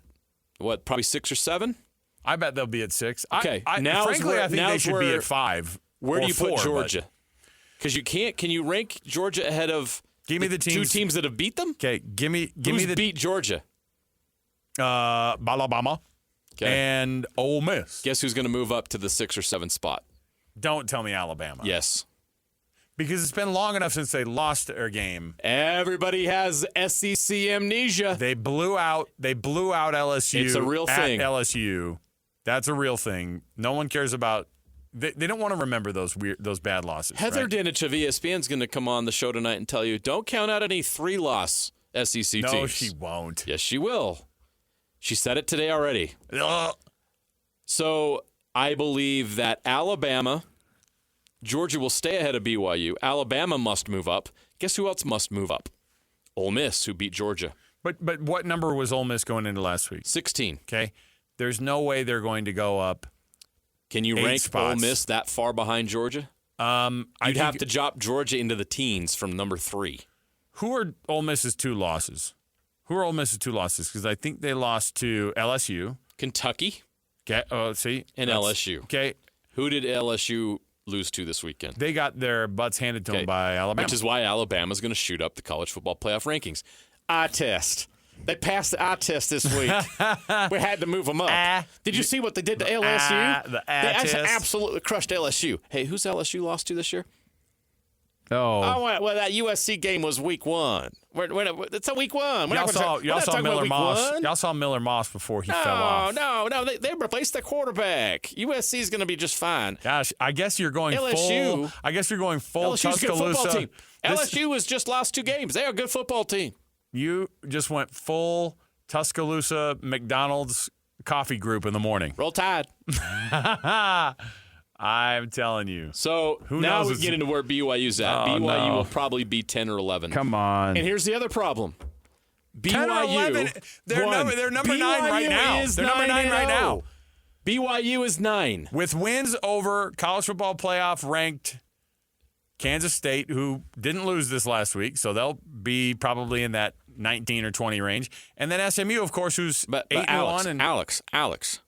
What, probably 6 or 7? I bet they'll be at 6. Okay. I think they should be at 5. Where do you 4, put Georgia? Because you can't. Can you rank Georgia ahead of give me the teams, 2 teams that have beat them? Okay, give me Who's beat Georgia? Alabama and Ole Miss. Guess who's going to move up to the 6 or 7 spot? Don't tell me Alabama. Yes. Because it's been long enough since they lost their game. Everybody has SEC amnesia. They blew out LSU. It's a real thing. At LSU. That's a real thing. No one cares about. They don't want to remember those bad losses. Heather right? Dinich of ESPN is going to come on the show tonight and tell you, don't count out any 3-loss SEC teams. No, she won't. Yes, she will. She said it today already. Ugh. So I believe that Alabama, Georgia will stay ahead of BYU. Alabama must move up. Guess who else must move up? Ole Miss, who beat Georgia. But what number was Ole Miss going into last week? 16. Okay. There's no way they're going to go up. Can you rank Ole Miss that far behind Georgia? You'd have to drop Georgia into the teens from number 3. Who are Ole Miss's 2 losses? Because I think they lost to LSU. Kentucky. Okay. And LSU. Okay. Who did LSU lose to this weekend? They got their butts handed to them by Alabama. Which is why Alabama's going to shoot up the college football playoff rankings. Eye test. They passed the eye test this week. We had to move them up. Did you see what they did to LSU? They absolutely crushed LSU. Hey, who's LSU lost to this year? Oh, well, that USC game was week 1. It's a week 1. Y'all saw Miller Moss. Y'all saw Miller Moss before he fell off. No. They replaced the quarterback. USC is going to be just fine. Gosh, I guess you're going LSU, full. I guess you're going full LSU's a good Tuscaloosa. football team. LSU has just lost 2 games. They're a good football team. You just went full Tuscaloosa McDonald's coffee group in the morning. Roll Tide. I'm telling you. So Who now knows we get into where BYU's at. Oh, BYU no. will probably be 10 or 11. Come on. And here's the other problem. 10 or 11. They're number 9 right now. They're number 9 right now. BYU is 9. With wins over college football playoff ranked Kansas State, who didn't lose this last week, so they'll be probably in that 19 or 20 range. And then SMU, of course, who's 8-1. Alex.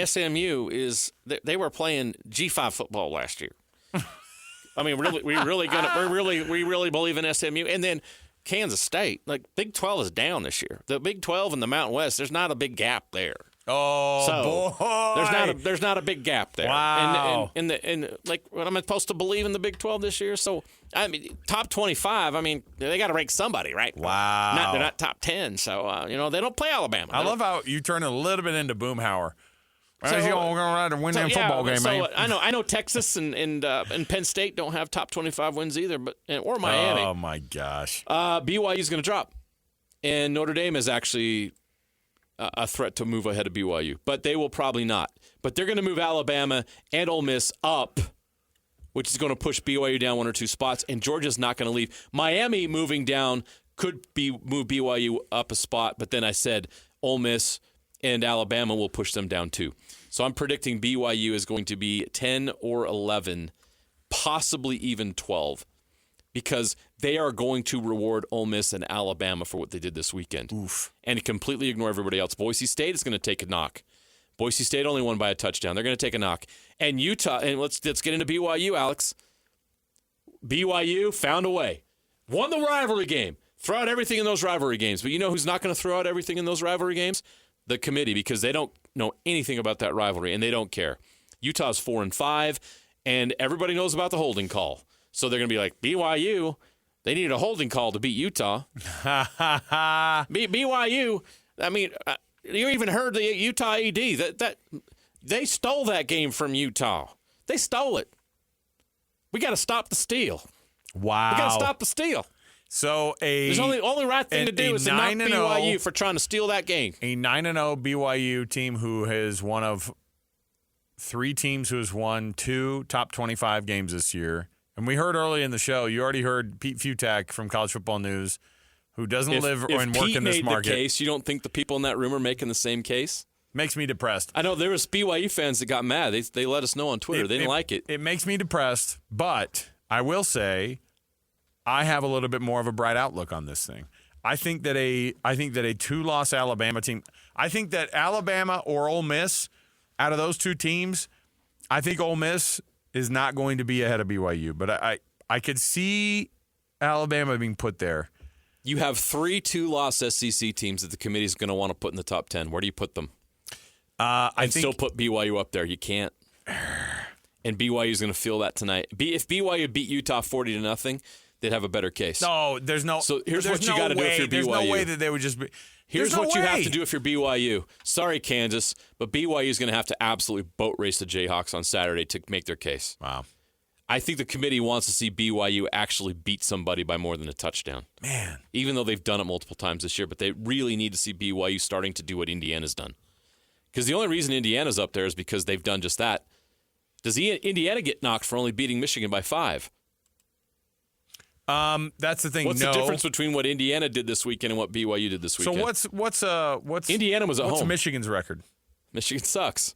SMU is they were playing G5 football last year. I mean, we really believe in SMU. And then Kansas State, like Big 12 is down this year. The Big 12 and the Mountain West, there's not a big gap there. Oh, so boy. There's not a big gap there. Wow. And like what am I supposed to believe in the Big 12 this year? So I mean, top 25. I mean, they got to rank somebody, right? Wow. They're not top 10. So they don't play Alabama. I love how you turn a little bit into Boomhauer. So, you're going to win that football game, man. I know Texas and Penn State don't have top 25 wins either, or Miami. Oh my gosh. BYU is going to drop, and Notre Dame is actually a threat to move ahead of BYU, but they will probably not. But they're going to move Alabama and Ole Miss up, which is going to push BYU down 1 or 2 spots, and Georgia's not going to leave. Miami moving down could move BYU up a spot, but then I said Ole Miss and Alabama will push them down too. So I'm predicting BYU is going to be 10 or 11, possibly even 12, because they are going to reward Ole Miss and Alabama for what they did this weekend. Oof. And completely ignore everybody else. Boise State is going to take a knock. Boise State only won by a touchdown. They're going to take a knock. And Utah, and let's get into BYU, Alex. BYU found a way. Won the rivalry game. Throw out everything in those rivalry games. But you know who's not going to throw out everything in those rivalry games? The committee, because they don't know anything about that rivalry, and they don't care. Utah's 4-5, and everybody knows about the holding call. So they're going to be like, BYU, they needed a holding call to beat Utah. BYU, I mean, you even heard the Utah ED. That they stole that game from Utah. They stole it. We got to stop the steal. Wow. We got to stop the steal. So there's only right thing to do is to knock BYU for trying to steal that game. A 9-0 BYU team who is one of 3 teams who has won 2 top 25 games this year. And we heard early in the show, you already heard Pete Futak from College Football News, who doesn't live and work in this market. If Pete made the case, you don't think the people in that room are making the same case? Makes me depressed. I know there was BYU fans that got mad. They let us know on Twitter. They didn't like it. It makes me depressed, but I will say I have a little bit more of a bright outlook on this thing. I think that a 2-loss Alabama team, I think that Alabama or Ole Miss, out of those 2 teams, I think Ole Miss is not going to be ahead of BYU. But I could see Alabama being put there. You have 3 2-loss SEC teams that the committee is going to want to put in the top 10. Where do you put them? I still put BYU up there. You can't. And BYU is going to feel that tonight. If BYU beat Utah 40-0, they'd have a better case. No, there's no. So here's what you got to do if you're BYU. There's no way that they would just be. Here's what you have to do if you're BYU. Sorry, Kansas, but BYU is going to have to absolutely boat race the Jayhawks on Saturday to make their case. Wow. I think the committee wants to see BYU actually beat somebody by more than a touchdown. Man. Even though they've done it multiple times this year, but they really need to see BYU starting to do what Indiana's done. Because the only reason Indiana's up there is because they've done just that. Does Indiana get knocked for only beating Michigan by 5? That's the thing. What's the difference between what Indiana did this weekend and what BYU did this weekend? So what's Indiana was at home. What's Michigan's record? Michigan sucks.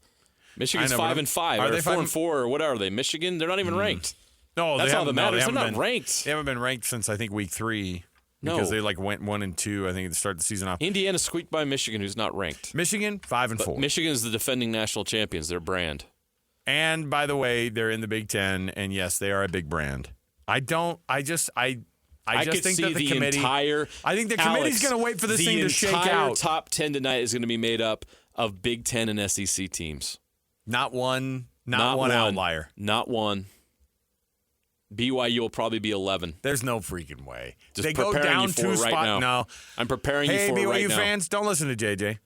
Michigan's 5-5. Are they 4-4 or what are they? Michigan? They're not even ranked. No, that's all that matters. They're not ranked. They haven't been ranked since I think week 3 because they went 1-2. I think to start the season off. Indiana squeaked by Michigan, who's not ranked. Michigan 5-4. Michigan is the defending national champions. Their brand. And by the way, they're in the Big Ten, and yes, they are a big brand. I just think that the committee. I think the committee's going to wait for this thing to shake out. The entire top 10 tonight is going to be made up of Big Ten and SEC teams. Not one outlier. Not one. BYU will probably be 11. There's no freaking way. They go down 2 spots. Right no, I'm preparing you for it right now. Hey, BYU fans, don't listen to JJ.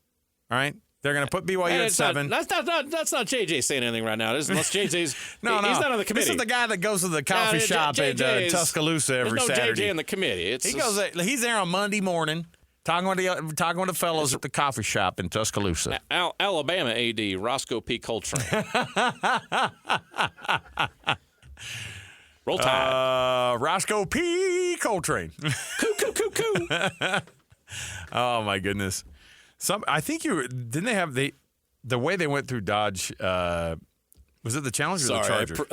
All right? They're going to put BYU at 7. That's not JJ saying anything right now. Unless JJ's he's not on the committee. This is the guy that goes to the coffee shop in Tuscaloosa every Saturday. There's no JJ in the committee. He's there on Monday morning Talking with the fellows at the coffee shop in Tuscaloosa. Alabama AD Roscoe P. Coltrane. Roll Tide. Roscoe P. Coltrane. Coo. Oh my goodness. I think didn't they have the way they went through Dodge. Was it the Challenger or the Charger?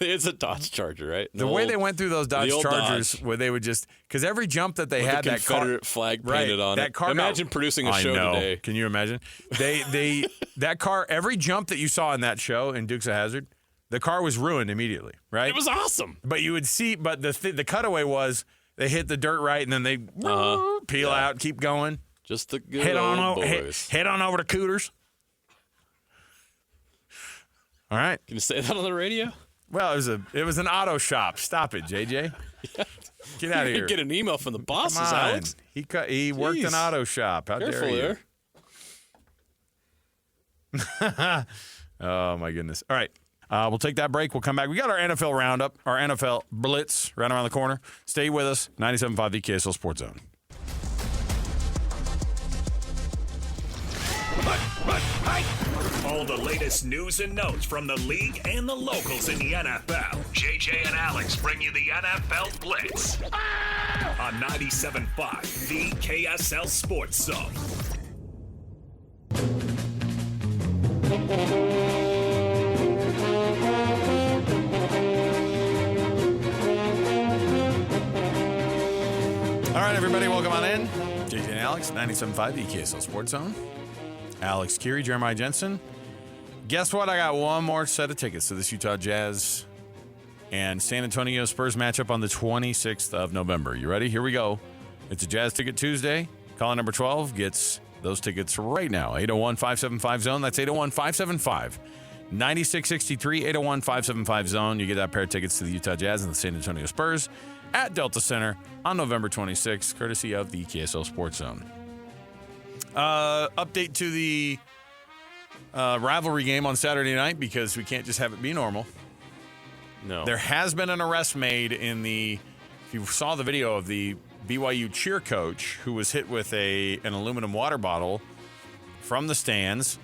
It's a Dodge Charger, right? The way they went through those Dodge Chargers, where they would just because every jump that they had the that Confederate flag painted on that it. Car Imagine producing a show today. Can you imagine? That car, every jump that you saw in that show in Dukes of Hazzard, the car was ruined immediately, right? It was awesome. But you would see, the cutaway was they hit the dirt right and then they peel out, keep going. Just the good old boys. Head on over to Cooters. All right. Can you say that on the radio? Well, it was an auto shop. Stop it, JJ. Get out of here. You get an email from the bosses, Come on. Alex. He worked an auto shop. How Careful dare you? there. Oh my goodness. All right. We'll take that break. We'll come back. We got our NFL roundup, our NFL Blitz right around the corner. Stay with us. 97.5 the KSL Sports Zone. All the latest news and notes from the league and the locals in the NFL. JJ and Alex bring you the NFL Blitz on 97.5 the KSL Sports Zone. All right, everybody, welcome on in. JJ and Alex, 97.5 the KSL Sports Zone. Alex Keary, Jeremiah Jensen. Guess what? I got one more set of tickets to this Utah Jazz and San Antonio Spurs matchup on the 26th of November. You ready? Here we go. It's a Jazz Ticket Tuesday. Caller number 12 gets those tickets right now. 801-575-ZONE. That's 801-575-9663. 801-575-ZONE. You get that pair of tickets to the Utah Jazz and the San Antonio Spurs at Delta Center on November 26th, courtesy of the KSL Sports Zone. Update to the rivalry game on Saturday night because we can't just have it be normal. No. There has been an arrest made if you saw the video of the BYU cheer coach who was hit with an aluminum water bottle from the stands.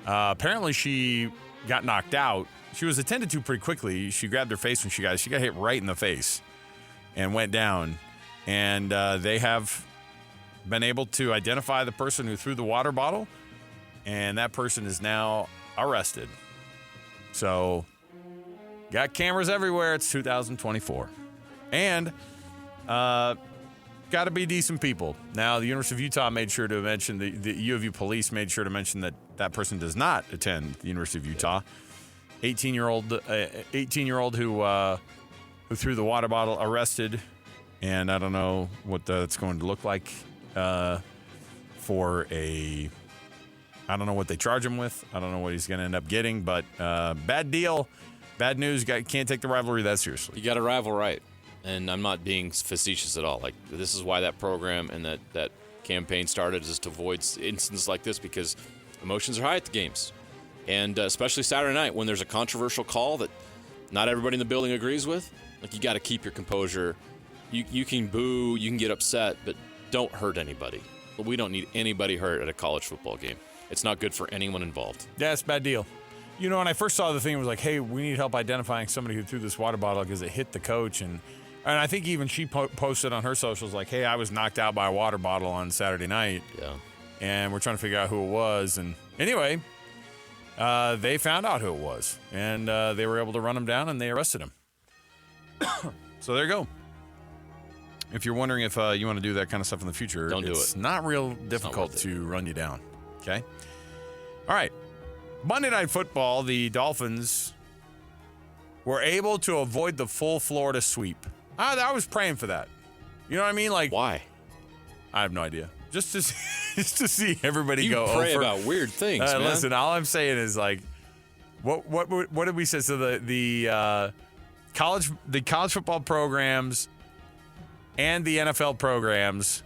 Apparently she got knocked out. She was attended to pretty quickly. She grabbed her face when she got hit right in the face and went down. And they have been able to identify the person who threw the water bottle, and that person is now arrested. So, got cameras everywhere. It's 2024. And got to be decent people. Now, the University of Utah made sure to mention, the U of U police made sure to mention that person does not attend the University of Utah. 18-year-old who threw the water bottle, arrested, and I don't know what that's going to look like. I don't know what they charge him with. I don't know what he's going to end up getting, but bad deal. Bad news. Can't take the rivalry that seriously. You got to rival right. And I'm not being facetious at all. Like, this is why that program and that campaign started, is to avoid incidents like this, because emotions are high at the games. And especially Saturday night when there's a controversial call that not everybody in the building agrees with. Like, you got to keep your composure. You can boo, you can get upset, but don't hurt anybody. But we don't need anybody hurt at a college football game. It's not good for anyone involved. Yeah, it's a bad deal. You know, when I first saw the thing, it was like, hey, we need help identifying somebody who threw this water bottle because it hit the coach. And I think even she posted on her socials like, hey, I was knocked out by a water bottle on Saturday night. Yeah. And we're trying to figure out who it was. And anyway, they found out who it was. And they were able to run him down, and they arrested him. So there you go. If you're wondering if you want to do that kind of stuff in the future, don't do it. It's not real difficult to run you down. Okay? All right. Monday Night Football, the Dolphins were able to avoid the full Florida sweep. I was praying for that. You know what I mean? Like, why? I have no idea. Just to see everybody you go pray over. about weird things, man. Listen, all I'm saying is, like, what did we say? So the college football programs and the NFL programs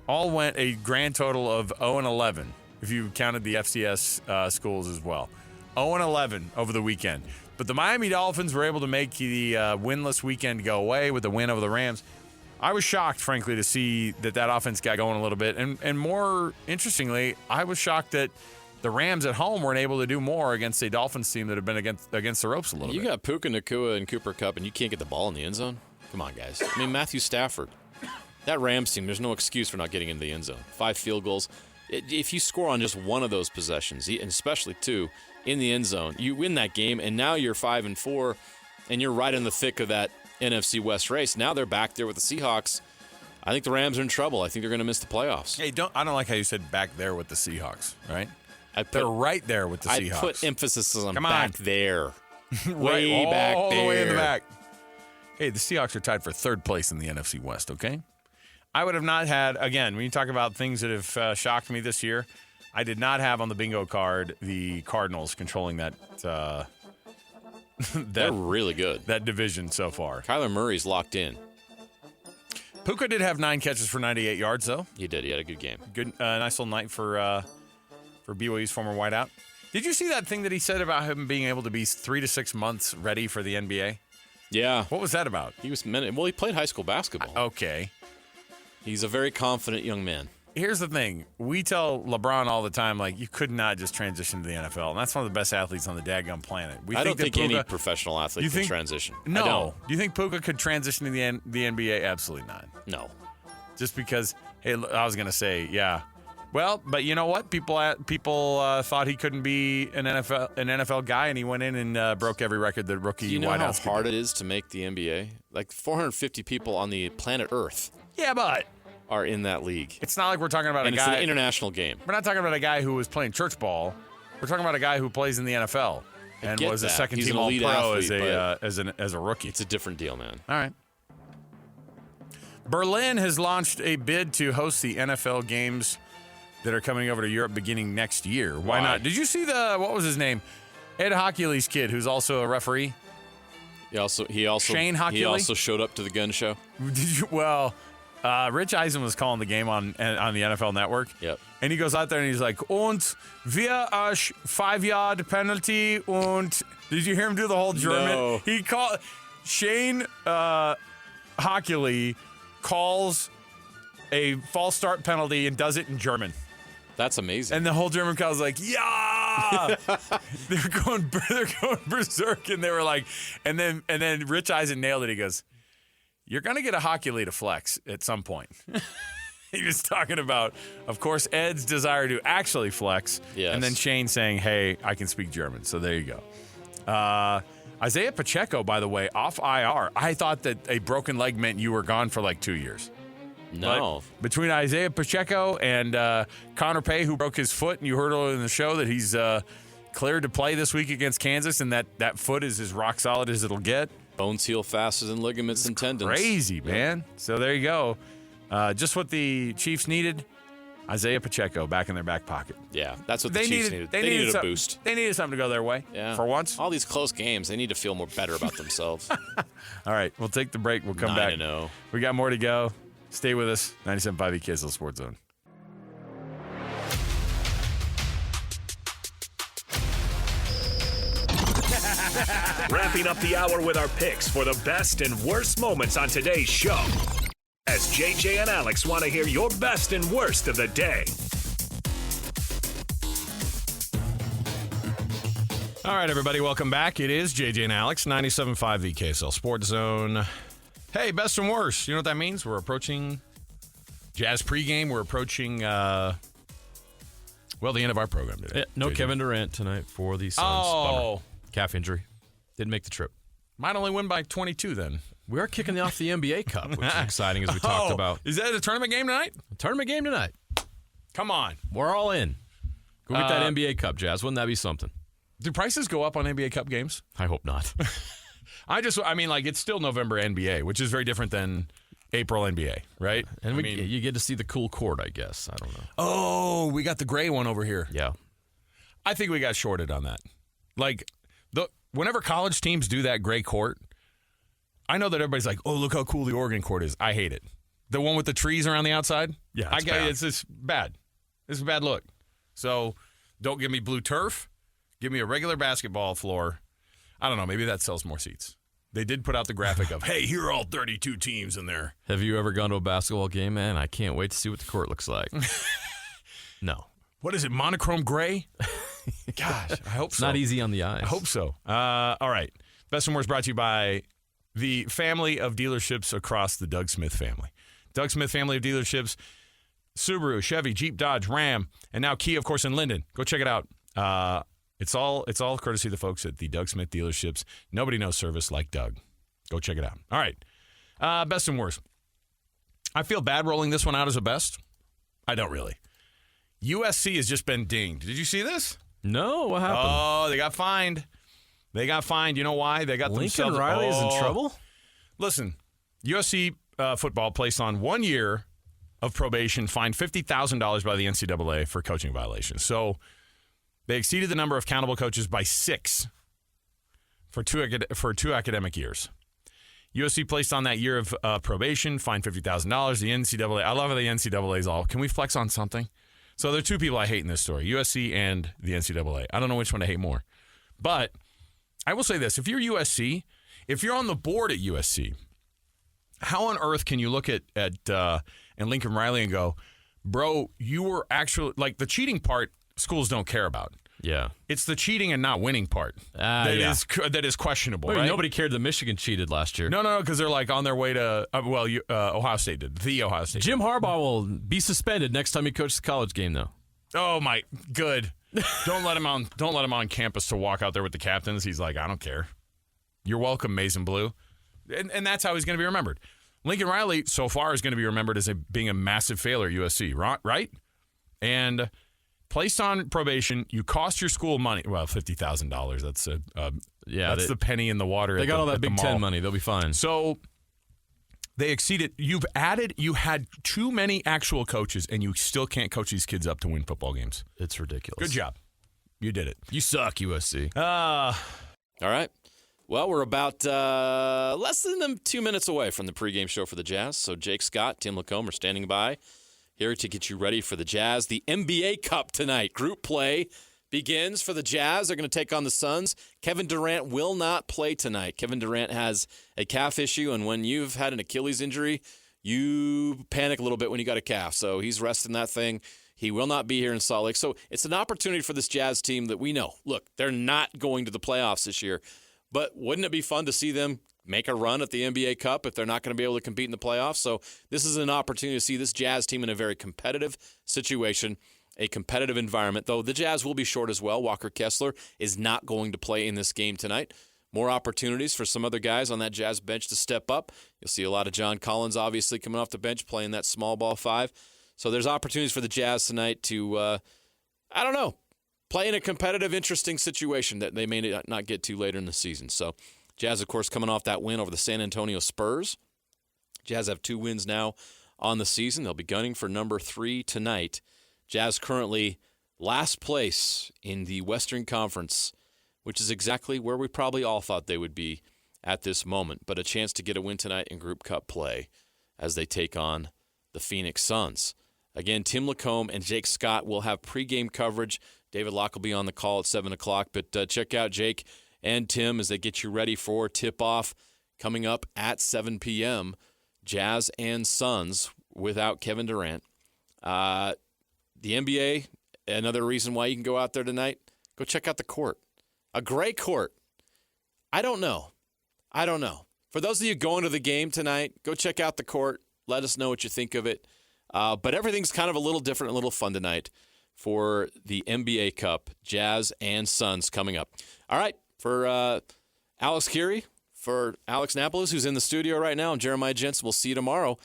all went a grand total of 0-11, if you counted the FCS schools as well. 0-11 over the weekend. But the Miami Dolphins were able to make the winless weekend go away with the win over the Rams. I was shocked, frankly, to see that offense got going a little bit. And more interestingly, I was shocked that the Rams at home weren't able to do more against a Dolphins team that had been against the ropes a little bit. You got Puka Nacua and Cooper Kupp, and you can't get the ball in the end zone? Come on, guys. I mean, Matthew Stafford. That Rams team, there's no excuse for not getting into the end zone. 5 field goals. If you score on just one of those possessions, and especially 2, in the end zone, you win that game, and now you're 5-4, and you're right in the thick of that NFC West race. Now they're back there with the Seahawks. I think the Rams are in trouble. I think they're going to miss the playoffs. Hey, I don't like how you said back there with the Seahawks, right? They're right there with the Seahawks. I put emphasis on Come back there. Way back all there. the way in the back. Hey, the Seahawks are tied for 3rd place in the NFC West, okay? I would have not had, again, when you talk about things that have shocked me this year, I did not have on the bingo card the Cardinals controlling that. They're really good. That division so far. Kyler Murray's locked in. Puka did have 9 catches for 98 yards, though. He did. He had a good game. Good, nice little night for BYU's former wideout. Did you see that thing that he said about him being able to be 3 to 6 months ready for the NBA? Yeah. What was that about? He played high school basketball. Okay. He's a very confident young man. Here's the thing. We tell LeBron all the time, like, you could not just transition to the NFL. And that's one of the best athletes on the daggum planet. I don't think any professional athlete can transition. No. I don't. Do you think Puka could transition to the NBA? Absolutely not. No. Just because, hey, I was going to say, yeah. Well, but you know what? People thought he couldn't be an NFL guy, and he went in and broke every record that rookie wideouts. Do you know how hard it is to make the NBA? Like 450 people on the planet Earth. Yeah, but are in that league. It's not like we're talking about and a guy. It's an international game. We're not talking about a guy who was playing church ball. We're talking about a guy who plays in the NFL and was a second-team All-Pro as a rookie. It's a different deal, man. All right. Berlin has launched a bid to host the NFL games that are coming over to Europe beginning next year. Why not? Did you see what was his name? Ed Hochuley's kid, who's also a referee. He also Shane Hochuley? He also showed up to the gun show. Did you? Well, Rich Eisen was calling the game on the NFL Network. Yep. And he goes out there and he's like, "Und wir 5-yard penalty und." Did you hear him do the whole German? No. He called Shane Hochuley calls a false start penalty and does it in German. That's amazing. And the whole German crowd was like, "Yeah!" they're going berserk, and they were like, and then Rich Eisen nailed it. He goes, "You're gonna get a Hochuley to flex at some point." He was talking about, of course, Ed's desire to actually flex, and then Shane saying, "Hey, I can speak German." So there you go. Isaiah Pacheco, by the way, off IR. I thought that a broken leg meant you were gone for like 2 years. No. But between Isaiah Pacheco and Connor Pay, who broke his foot, and you heard earlier in the show that he's cleared to play this week against Kansas, and that foot is as rock solid as it'll get. Bones heal faster than ligaments and tendons. Crazy, man. So there you go. Just what the Chiefs needed. Isaiah Pacheco back in their back pocket. Yeah, that's what the Chiefs needed. They needed a boost. They needed something to go their way for once. All these close games, they need to feel more better about themselves. All right, we'll take the break. We'll come back. 9-0. We got more to go. Stay with us. 97.5 KSL Sports Zone. Wrapping up the hour with our picks for the best and worst moments on today's show. As JJ and Alex want to hear your best and worst of the day. All right, everybody, welcome back. It is JJ and Alex, 97.5 KSL Sports Zone. Hey, best and worst. You know what that means? We're approaching Jazz pregame. We're approaching, the end of our program today. Yeah, no JJ. Kevin Durant tonight for the Suns. Oh. Bummer. Calf injury. Didn't make the trip. Might only win by 22 then. We are kicking off the NBA Cup, which is exciting as we talked about. Is that a tournament game tonight? A tournament game tonight. Come on. We're all in. Go get that NBA Cup, Jazz. Wouldn't that be something? Do prices go up on NBA Cup games? I hope not. It's still November NBA, which is very different than April NBA, right? And you get to see the cool court, I guess. I don't know. Oh, we got the gray one over here. Yeah. I think we got shorted on that. Whenever college teams do that gray court, I know that everybody's like, "Oh, look how cool the Oregon court is." I hate it. The one with the trees around the outside? Yeah, it's just bad. It's a bad look. So don't give me blue turf. Give me a regular basketball floor. I don't know. Maybe that sells more seats. They did put out the graphic of, hey, here are all 32 teams in there. Have you ever gone to a basketball game, man? I can't wait to see what the court looks like. No. What is it, monochrome gray? Gosh, I hope so. Not easy on the eyes. I hope so. All right. Best and Worst brought to you by the family of dealerships across the Doug Smith family. Doug Smith family of dealerships, Subaru, Chevy, Jeep, Dodge, Ram, and now Kia, of course, in Linden. Go check it out. It's all courtesy of the folks at the Doug Smith dealerships. Nobody knows service like Doug. Go check it out. All right. Best and Worst. I feel bad rolling this one out as a best. I don't really. USC has just been dinged. Did you see this? No, what happened? Oh, they got fined. You know why? They got Lincoln Riley is in trouble? Listen, USC football placed on 1 year of probation, fined $50,000 by the NCAA for coaching violations. So they exceeded the number of countable coaches by 6 for two academic years. USC placed on that year of probation, fined $50,000. The NCAA, I love how the NCAA is all, can we flex on something? So there are two people I hate in this story, USC and the NCAA. I don't know which one I hate more. But I will say this. If you're USC, if you're on the board at USC, how on earth can you look at and Lincoln Riley and go, bro, you were actually, like the cheating part, schools don't care about. Yeah. It's the cheating and not winning part that is questionable, right? Nobody cared that Michigan cheated last year. No, because they're like on their way to, Ohio State did. The Ohio State Jim Harbaugh will be suspended next time he coaches the college game, though. Oh, my, good. Don't let him on campus to walk out there with the captains. He's like, I don't care. You're welcome, Maize and Blue. And that's how he's going to be remembered. Lincoln Riley, so far, is going to be remembered as being a massive failure at USC, right? And placed on probation, you cost your school money. Well, $50,000. That's the penny in the water. They got all that Big Ten money. They'll be fine. So they exceeded. You had too many actual coaches, and you still can't coach these kids up to win football games. It's ridiculous. Good job. You did it. You suck, USC. All right. Well, we're about less than 2 minutes away from the pregame show for the Jazz. So Jake Scott, Tim Lacombe are standing by here to get you ready for the Jazz. The NBA Cup tonight. Group play begins for the Jazz. They're going to take on the Suns. Kevin Durant will not play tonight. Kevin Durant has a calf issue, and when you've had an Achilles injury, you panic a little bit when you got a calf. So he's resting that thing. He will not be here in Salt Lake. So it's an opportunity for this Jazz team that we know. Look, they're not going to the playoffs this year, but wouldn't it be fun to see them make a run at the NBA Cup if they're not going to be able to compete in the playoffs? So this is an opportunity to see this Jazz team in a very competitive situation, a competitive environment, though the Jazz will be short as well. Walker Kessler is not going to play in this game tonight. More opportunities for some other guys on that Jazz bench to step up. You'll see a lot of John Collins obviously coming off the bench playing that small ball 5. So there's opportunities for the Jazz tonight to, play in a competitive, interesting situation that they may not get to later in the season. So Jazz, of course, coming off that win over the San Antonio Spurs. Jazz have 2 wins now on the season. They'll be gunning for number 3 tonight. Jazz currently last place in the Western Conference, which is exactly where we probably all thought they would be at this moment. But a chance to get a win tonight in Group Cup play as they take on the Phoenix Suns. Again, Tim Lacombe and Jake Scott will have pregame coverage. David Locke will be on the call at 7 o'clock. But check out Jake and Tim as they get you ready for tip-off coming up at 7 p.m. Jazz and Suns without Kevin Durant. The NBA, another reason why you can go out there tonight, go check out the court. A gray court. I don't know. For those of you going to the game tonight, go check out the court. Let us know what you think of it. But everything's kind of a little different, a little fun tonight for the NBA Cup, Jazz and Suns coming up. All right, for Alex Curie, for Alex Napolis, who's in the studio right now, and Jeremiah Jensen, we'll see you tomorrow.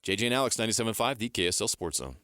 JJ and Alex, 97.5, the KSL Sports Zone.